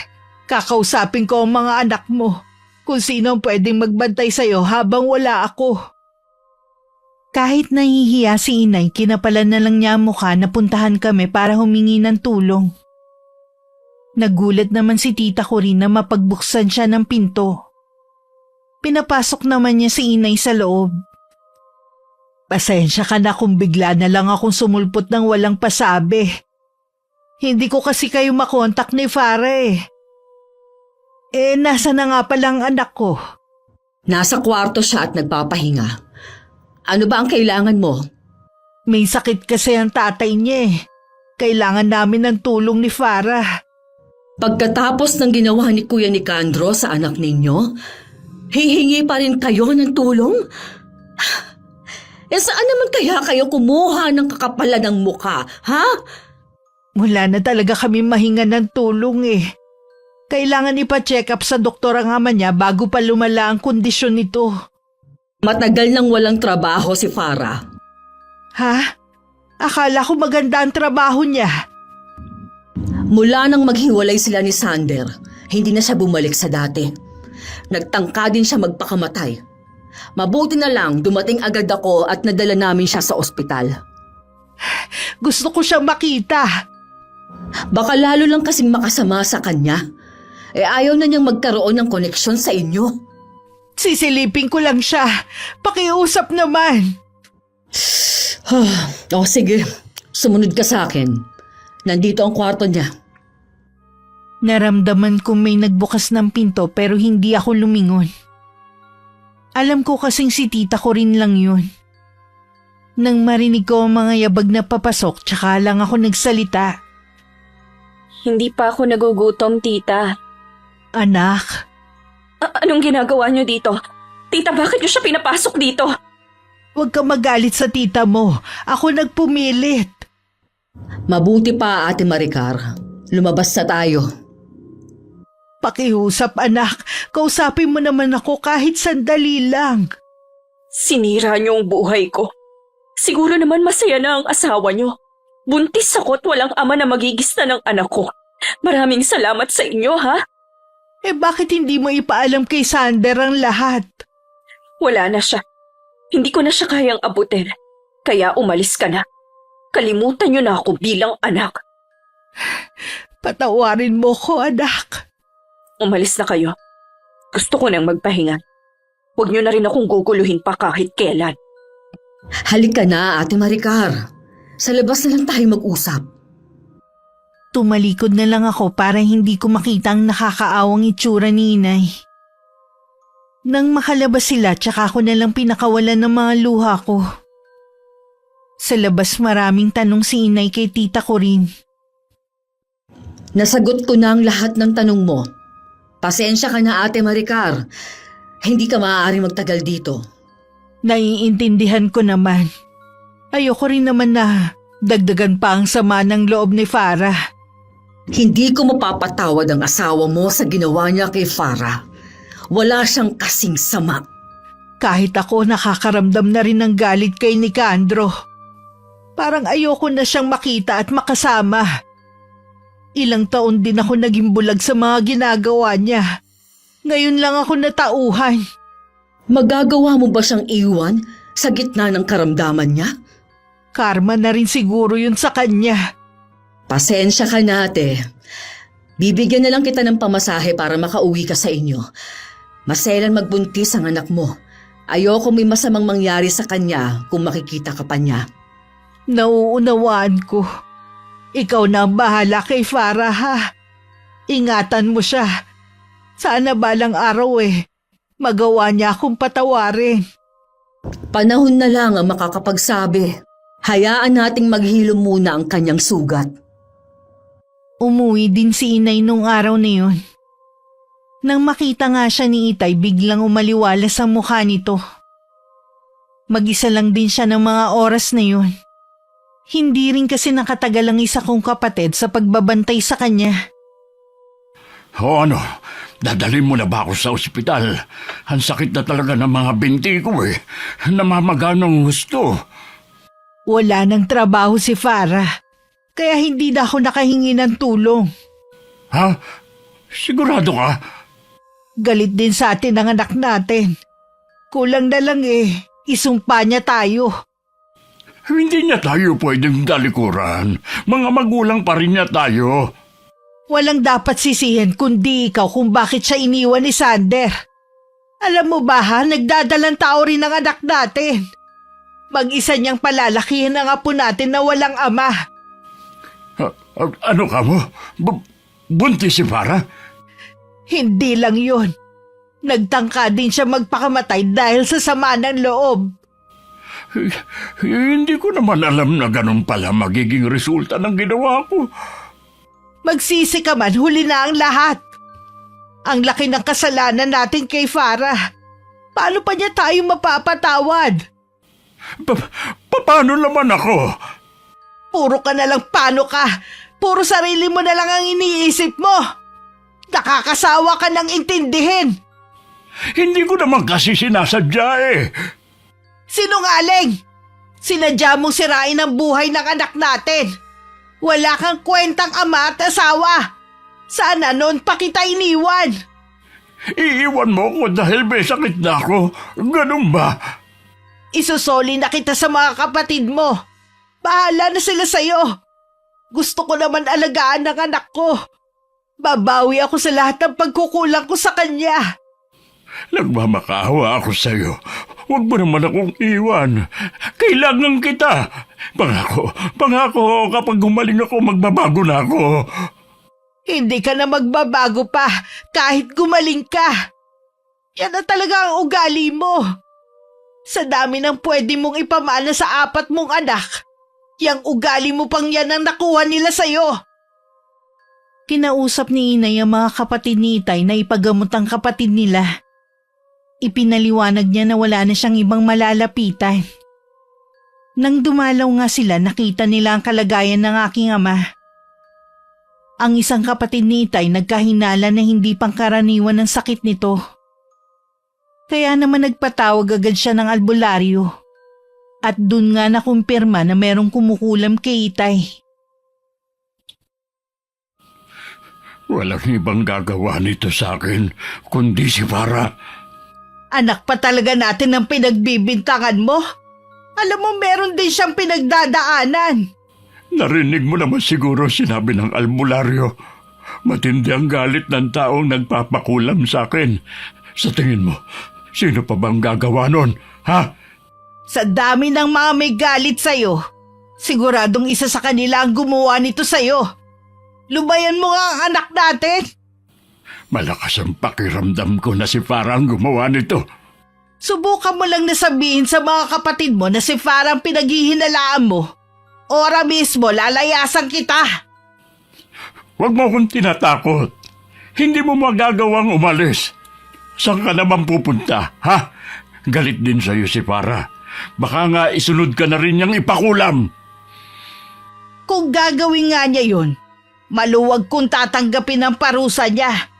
kakausapin ko ang mga anak mo. Kung sino ang pwedeng magbantay sa'yo habang wala ako. Kahit nahihiya si Inay, kinapalan na lang niya ang mukha na puntahan kami para humingi ng tulong. Nagulat naman si Tita Corinne na mapagbuksan siya ng pinto. Pinapasok naman niya si Inay sa loob. Pasensya ka na kung bigla na lang akong sumulpot ng walang pasabi. Hindi ko kasi kayo makontak ni Farah eh. Nasa na nga palang anak ko? Nasa kwarto siya at nagpapahinga. Ano ba ang kailangan mo? May sakit kasi ang tatay niya eh. Kailangan namin ng tulong ni Farah. Pagkatapos ng ginawa ni Kuya Nicandro sa anak ninyo, hihingi pa rin kayo ng tulong? Saan naman kaya kayo kumuha ng kakapalan ng mukha, ha? Wala na talaga kami mahinga ng tulong eh. Kailangan ipa-check up sa doktor ang ama niya bago pa lumala ang kondisyon nito. Matagal nang walang trabaho si Farah. Ha? Akala ko maganda ang trabaho niya. Mula nang maghiwalay sila ni Sander, hindi na siya bumalik sa dati. Nagtangka din siya magpakamatay. Mabuti na lang dumating agad ako at nadala namin siya sa ospital. Gusto ko siyang makita. Baka lalo lang kasing makasama sa kanya. Ayaw na niyang magkaroon ng koneksyon sa inyo. Sisilipin ko lang siya. Pakiusap naman. Sige, sumunod ka sa akin. Nandito ang kwarto niya. Naramdaman kong may nagbukas ng pinto pero hindi ako lumingon. Alam ko kasing si tita ko rin lang yun. Nang marinig ko ang mga yabag na papasok, tsaka lang ako nagsalita. Hindi pa ako nagugutom, tita. Anak, Anong ginagawa niyo dito? Tita, bakit niyo siya pinapasok dito? huwag kang magalit sa tita mo. Ako nagpumilit. Mabuti pa, Ate Maricar. Lumabas na tayo. Pakiusap anak, kausapin mo naman ako kahit sandali lang. Sinira niyo ang buhay ko. Siguro naman masaya na ang asawa niyo. Buntis ako at walang ama na magigista ng anak ko. Maraming salamat sa inyo, ha? Bakit hindi mo ipaalam kay Sander ang lahat? Wala na siya. Hindi ko na siya kayang abutin. Kaya umalis ka na. Kalimutan niyo na ako bilang anak. Patawarin mo ko, anak. Umalis na kayo. Gusto ko nang magpahinga. Huwag niyo na rin akong guguluhin pa kahit kailan. Halika na, Ate Maricar. Sa labas na lang tayo mag-usap. Tumalikod na lang ako para hindi ko makita ang nakakaawang itsura ni inay. Nang makalabas sila, tsaka ako na lang pinakawalan ng mga luha ko. Sa labas maraming tanong si inay kay tita ko rin. Nasagot ko na ang lahat ng tanong mo. Pasensya ka na, Ate Maricar. Hindi ka maaaring magtagal dito. Naiintindihan ko naman. Ayoko rin naman na dagdagan pa ang sama ng loob ni Farah. Hindi ko mapapatawad ang asawa mo sa ginawa niya kay Farah. Wala siyang kasing sama. Kahit ako nakakaramdam na rin ng galit kay Nicandro. Parang ayoko na siyang makita at makasama. Ilang taon din ako naging bulag sa mga ginagawa niya. Ngayon lang ako natauhan. Magagawa mo ba siyang iwan sa gitna ng karamdaman niya? Karma na rin siguro yun sa kanya. Pasensya ka na, Ate. Bibigyan na lang kita ng pamasahe para makauwi ka sa inyo. Maselan magbuntis ang anak mo. Ayoko may masamang mangyari sa kanya kung makikita ka pa niya. Nauunawaan ko. Ikaw na ang bahala kay Farah, ha? Ingatan mo siya. Sana balang araw magawa niya akong patawarin. Panahon na lang ang makakapagsabi. Hayaan nating maghilom muna ang kanyang sugat. Umuwi din si inay nung araw na yun. Nang makita nga siya ni Itay, biglang umaliwalas ang mukha nito. Mag-isa lang din siya ng mga oras na yun. Hindi rin kasi nakatagal ang isa kong kapatid sa pagbabantay sa kanya. O ano, dadalhin mo na ba ako sa ospital? Ang sakit na talaga ng mga binti ko Namamaga ng gusto. Wala nang trabaho si Farah, kaya hindi na ako nakahingi ng tulong. Ha? Sigurado ka? Galit din sa atin ang anak natin. Kulang na lang isumpa niya tayo. Hindi niya tayo pwedeng dalikuran. Mga magulang pa rin niya tayo. Walang dapat sisihin kundi ikaw kung bakit siya iniwan ni Sander. Alam mo ba nagdadalang tao rin ang anak natin. Mag-isa niyang palalakihin ang apo natin na walang ama. Ano ka mo? Buntis si Farah? Hindi lang yun. Nagtangka din siya magpakamatay dahil sa sama ng loob. Hindi ko naman alam na ganun pala magiging resulta ng ginawa ko. Magsisi ka man, huli na ang lahat. Ang laki ng kasalanan natin kay Farah. Paano pa niya tayo mapapatawad? Paano naman ako? Puro ka na lang paano ka. Puro sarili mo na lang ang iniisip mo. Nakakasawa ka ng intindihin. Hindi ko naman kasi sinasadya eh. Sinungaling! Sinadya mong sirain ang buhay ng anak natin. Wala kang kwentang ama at asawa. Sana noon pa kita iniwan. Iiwan mo ko dahil may sakit na ako. Ganun ba? Isusoli na kita sa mga kapatid mo. Bahala na sila sa'yo. Gusto ko naman alagaan ng anak ko. Babawi ako sa lahat ng pagkukulang ko sa kanya. Nagmamakaawa ako sa'yo. Huwag mo naman akong iwan. Kailangan kita. Pangako kapag gumaling ako, magbabago na ako. Hindi ka na magbabago pa kahit gumaling ka. Yan na talaga ang ugali mo. Sa dami ng pwede mong ipamana sa 4 mong anak, yang ugali mo pang yan ang nakuha nila sa'yo. Kinausap ni Inay ang mga kapatid ni Itay na ipagamot ang kapatid nila. Ipinaliwanag niya na wala na siyang ibang malalapitan. Nang dumalaw nga sila, nakita nila ang kalagayan ng aking ama. Ang isang kapatid ni Itay nagkahinala na hindi pangkaraniwan ng sakit nito. Kaya naman nagpatawag agad siya ng albularyo. At dun nga nakumpirma na merong kumukulam kay Itay. Walang ibang gagawa nito sa akin, kundi si Farah. Anak pa talaga natin ang pinagbibintangan mo. Alam mo meron din siyang pinagdadaanan. Narinig mo naman siguro sinabi ng albularyo. Matindi ang galit ng taong nagpapakulam sa akin. Sa tingin mo, sino pa bang gagawa nun, ha? Sa dami ng mga may galit sa'yo, siguradong isa sa kanila ang gumawa nito sa'yo. Lubayan mo nga ang anak natin. Malakas ang pakiramdam ko na si Farah ang gumawa nito. Subukan mo lang na sabihin sa mga kapatid mo na si Farah ang pinaghihinalaan mo. Ora mismo, lalayasan kita. Huwag mo akong tinatakot. Hindi mo magagawang umalis. Saan ka naman pupunta, ha? Galit din sa'yo si Farah. Baka nga isunod ka na rin niyang ipakulam. Kung gagawin nga niya yun, maluwag kung tatanggapin ang parusa niya.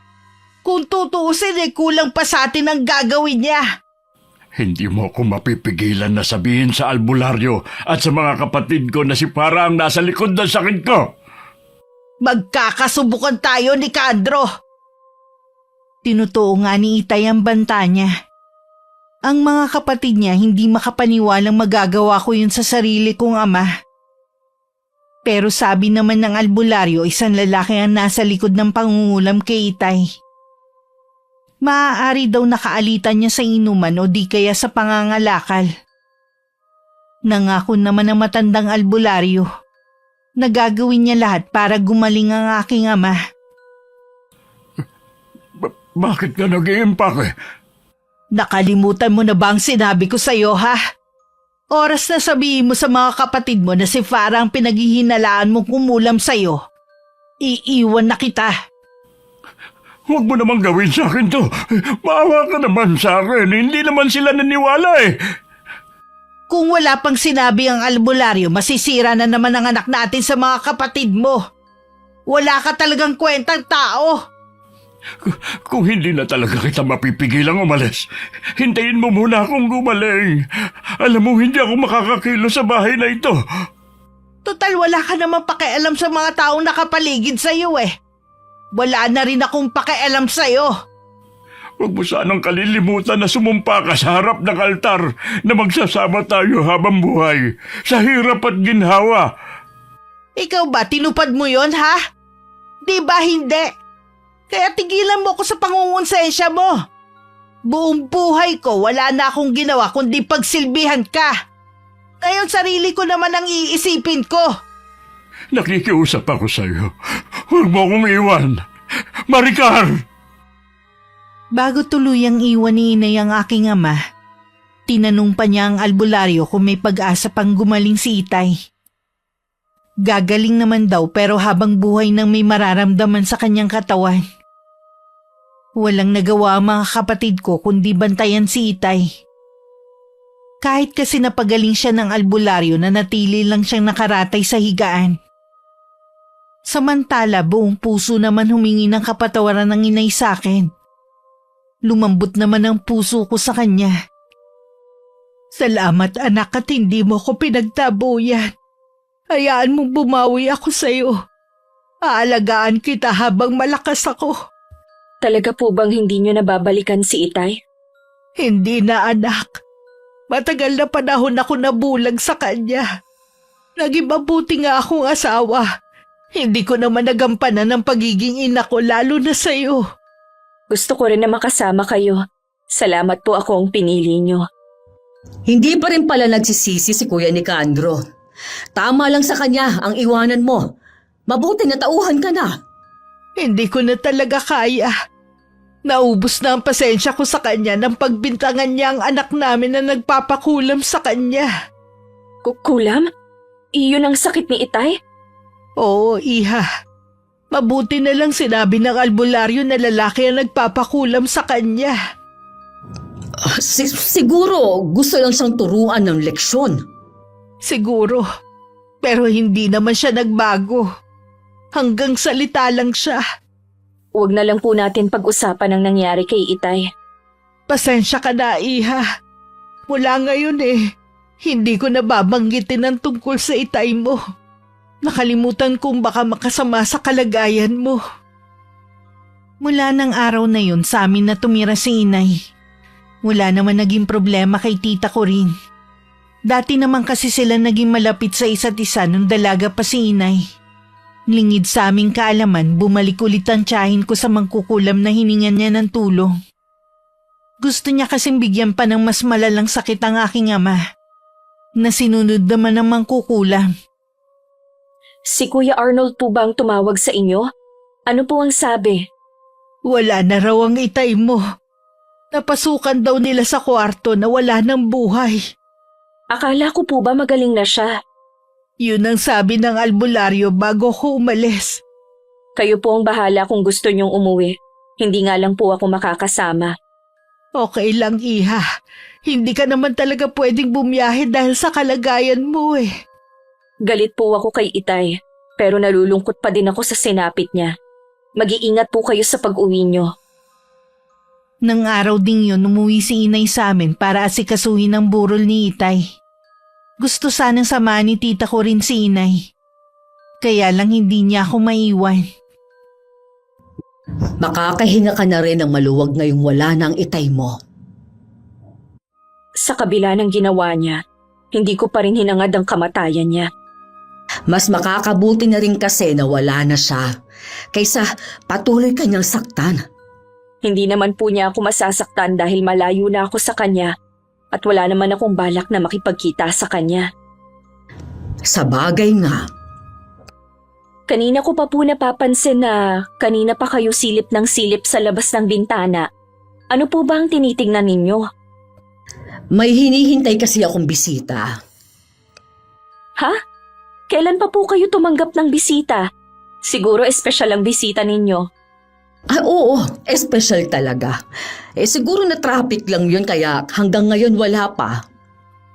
Kung tutuusin ay kulang pa sa atin ang gagawin niya. Hindi mo ako mapipigilan na sabihin sa albularyo at sa mga kapatid ko na si Farah ang nasa likod ng sakit ko. Magkakasubukan tayo ni Kandro. Tinutuo nga ni Itay ang banta niya. Ang mga kapatid niya hindi makapaniwalang magagawa ko yun sa sarili kong ama. Pero sabi naman ng albularyo, isang lalaki ang nasa likod ng pangungulam kay Itay. Maaari daw nakaalitan niya sa inuman o di kaya sa pangangalakal. Nangako naman ang matandang albularyo. Nagagawin niya lahat para gumaling ang aking ama. Bakit ka nag-iimpake? Nakalimutan mo na ba ang sinabi ko sa'yo, ha? Oras na sabihin mo sa mga kapatid mo na si Farah ang pinaghihinalaan mong kumulam sa'yo. Iiwan na kita. Huwag mo namang gawin sa akin to. Maawa ka naman sa akin. Hindi naman sila naniwala eh. Kung wala pang sinabi ang albularyo, masisira na naman ang anak natin sa mga kapatid mo. Wala ka talagang kwentang tao. Kung hindi na talaga kita mapipigilang umalis, hintayin mo muna akong gumaling. Alam mo, hindi ako makakakilo sa bahay na ito. Total, wala ka naman pakialam sa mga taong nakapaligid sa'yo eh. Wala na rin akong pakialam sa'yo. Huwag mo sanang kalilimutan na sumumpa ka sa harap ng altar na magsasama tayo habang buhay, sa hirap at ginhawa. Ikaw ba, tinupad mo yon ha? Di ba hindi? Kaya tigilan mo ko sa pangungonsensya mo. Buong buhay ko, wala na akong ginawa kundi pagsilbihan ka. Ngayon sarili ko naman ang iisipin ko. Nakikiusap ako sa'yo. Huwag mo akong iwan. Maricar! Bago tuluyang iwan ni Inay ang aking ama, Tinanong pa niya ang albularyo kung may pag-asa pang gumaling si Itay. Gagaling naman daw pero habang buhay nang may mararamdaman sa kanyang katawan. Walang nagawa ang mga kapatid ko kundi bantayan si Itay. Kahit kasi napagaling siya ng albularyo na natili lang siyang nakaratay sa higaan. Samantala buong puso naman humingi ng kapatawaran ng inay sa akin. Lumambot naman ang puso ko sa kanya. Salamat anak at hindi mo ko pinagtabuyan. Hayaan mong bumawi ako sa'yo. Aalagaan kita habang malakas ako. Talaga po bang hindi niyo nababalikan si Itay? Hindi na anak. Matagal na panahon ako nabulag sa kanya. Naging mabuti nga akong asawa. Hindi ko naman nagampanan ang pagiging ina ko lalo na sa'yo. Gusto ko rin na makasama kayo. Salamat po akong pinili niyo. Hindi pa rin pala nagsisisi si Kuya Nicandro. Tama lang sa kanya ang iwanan mo. Mabuti na tauhan ka na. Hindi ko na talaga kaya. Naubos na ang pasensya ko sa kanya nang pagbintangan niya ang anak namin na nagpapakulam sa kanya. Kulam? Iyon ang sakit ni Itay? Oo, iha. Mabuti na lang sinabi ng albularyo na lalaki ang nagpapakulam sa kanya. Siguro gusto lang siyang turuan ng leksyon. Siguro. Pero hindi naman siya nagbago. Hanggang salita lang siya. Huwag na lang po natin pag-usapan ang nangyari kay Itay. Pasensya ka na, iha. Mula ngayon hindi ko nababanggitin ang tungkol sa Itay mo. Nakalimutan kong baka makasama sa kalagayan mo. Mula ng araw na yun sa amin na tumira si Inay. Wala naman naging problema kay tita ko rin. Dati naman kasi sila naging malapit sa isa't isa nung dalaga pa si Inay. Lingid sa aming kaalaman, bumalik ulit ang tiyahin ko sa mangkukulam na hiningan niya ng tulong. Gusto niya kasing bigyan pa ng mas malalang sakit ang aking ama, na sinunod naman ng mangkukulam. Si Kuya Arnold po ba ang tumawag sa inyo? Ano po ang sabi? Wala na raw ang Itay mo. Napasukan daw nila sa kwarto na wala ng buhay. Akala ko po ba magaling na siya? Yun ang sabi ng albularyo bago ko umalis. Kayo po ang bahala kung gusto niyong umuwi. Hindi nga lang po ako makakasama. Okay lang, iha. Hindi ka naman talaga pwedeng bumiyahe dahil sa kalagayan mo Galit po ako kay Itay, pero nalulungkot pa din ako sa sinapit niya. Mag-iingat po kayo sa pag-uwi niyo. Nang araw ding yun, umuwi si Inay sa amin para asikasuhin ang burol ni Itay. Gusto sanang samahan ni tita ko rin si Inay. Kaya lang hindi niya ako maiwan. Makakahinga ka na rin ng maluwag ngayong wala na ang Itay mo. Sa kabila ng ginawa niya, hindi ko pa rin hinangad ang kamatayan niya. Mas makakabuti na rin kasi na wala na siya, kaysa patuloy kanyang saktan. Hindi naman po niya ako masasaktan dahil malayo na ako sa kanya at wala naman akong balak na makipagkita sa kanya. Sa bagay nga. Kanina ko pa po napapansin na kanina pa kayo silip ng silip sa labas ng bintana. Ano po ba ang tinitingnan ninyo? May hinihintay kasi akong bisita. Ha? Kailan pa po kayo tumanggap ng bisita? Siguro espesyal ang bisita ninyo. Oo, espesyal talaga. Siguro na traffic lang yun kaya hanggang ngayon wala pa.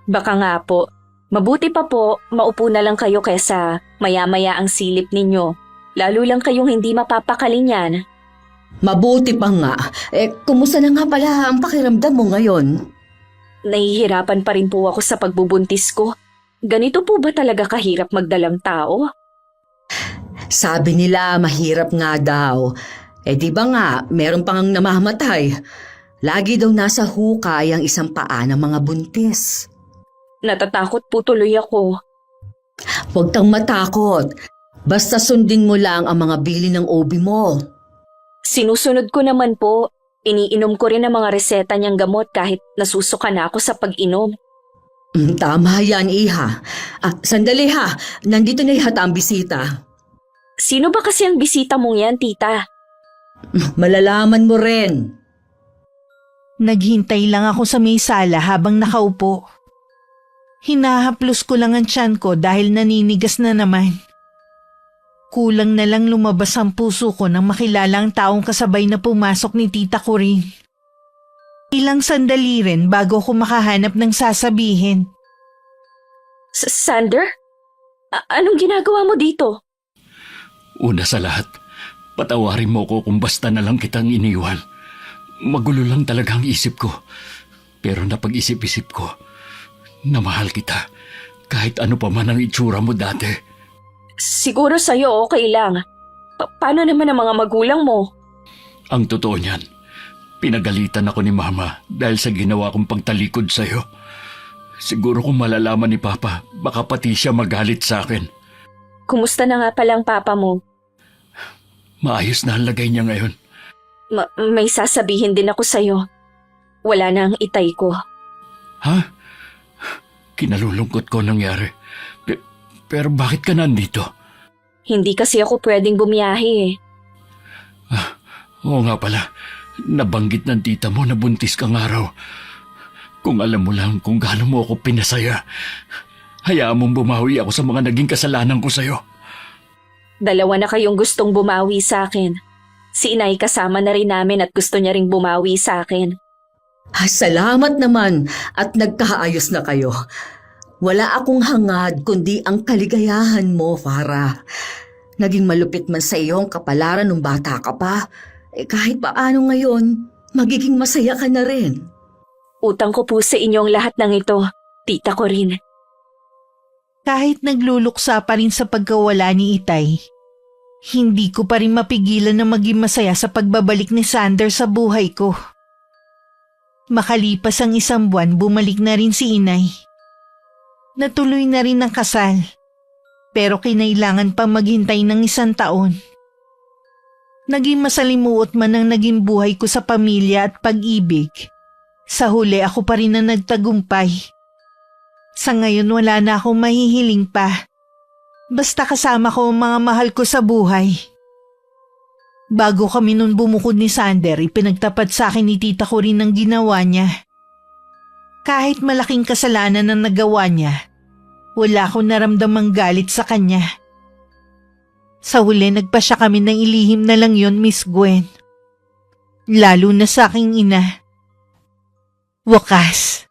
Baka nga po. Mabuti pa po, maupo na lang kayo kaysa maya-maya ang silip ninyo. Lalo lang kayong hindi mapapakaling yan. Mabuti pa nga. Kumusta na nga pala ang pakiramdam mo ngayon? Nahihirapan pa rin po ako sa pagbubuntis ko. Ganito po ba talaga kahirap magdalang tao? Sabi nila mahirap nga daw. Di ba nga, meron pang namamatay. Lagi daw nasa hukay ang isang paa ng mga buntis. Natatakot po tuloy ako. Huwag kang matakot. Basta sundin mo lang ang mga bili ng OB mo. Sinusunod ko naman po. Iniinom ko rin ang mga reseta niyang gamot kahit nasusuka na ako sa pag-inom. Tama yan, Iha. Sandali ha. Nandito na yata ang bisita. Sino ba kasi ang bisita mong yan, tita? Malalaman mo rin. Naghintay lang ako sa may sala habang nakaupo. Hinahaplos ko lang ang tiyan ko dahil naninigas na naman. Kulang na lang lumabas ang puso ko nang makilala ang taong kasabay na pumasok ni Tita Corinne. Ilang sandali rin bago ako makahanap ng sasabihin. Sander? Anong ginagawa mo dito? Una sa lahat, patawarin mo ko kung basta na lang kitang iniwan. Magulo lang talaga ang isip ko. Pero napag-isip-isip ko na mahal kita kahit ano pa man ang itsura mo dati. Siguro sa'yo okay lang. Paano naman ang mga magulang mo? Ang totoo niyan, pinagalitan ako ni Mama dahil sa ginawa kong pagtalikod sa'yo. Siguro kung malalaman ni Papa, baka pati siya magalit sa akin. Kumusta na nga palang papa mo? Maayos na ang lagay niya ngayon. May sasabihin din ako sa'yo. Wala na ang itay ko. Ha? Kinalulungkot ko nangyari. Pero bakit ka nandito? Hindi kasi ako pwedeng bumiyahe eh. Oo nga pala, nabanggit ng tita mo na buntis kang araw. Kung alam mo lang kung gaano mo ako pinasaya, hayaan mong bumawi ako sa mga naging kasalanan ko sa'yo. Dalawa na kayong gustong bumawi sa akin. Si inay kasama na rin namin at gusto niya ring bumawi sa akin. Salamat naman at nagkaayos na kayo. Wala akong hangad kundi ang kaligayahan mo, Farah. Naging malupit man sa iyo ang kapalaran nung bata ka pa. Kahit paano ngayon, magiging masaya ka na rin. Utang ko po sa inyong lahat ng ito, Tita Corinne. Kahit nagluluksa pa rin sa pagkawala ni Itay, hindi ko pa rin mapigilan na maging masaya sa pagbabalik ni Sander sa buhay ko. Makalipas ang 1 buwan, bumalik na rin si Inay. Natuloy na rin ang kasal, pero kinailangan pa maghintay ng 1 taon. Naging masalimuot man ang naging buhay ko sa pamilya at pag-ibig. Sa huli ako pa rin na nagtagumpay. Sa ngayon wala na akong mahihiling pa. Basta kasama ko ang mga mahal ko sa buhay. Bago kami nun bumukod ni Sander, ipinagtapat sa akin ni Tita Corinne ang ginawa niya. Kahit malaking kasalanan ang nagawa niya, wala akong naramdamang galit sa kanya. Sa huli nagpasya kami ng ilihim na lang yon, Miss Gwen. Lalo na sa aking ina. Wakas,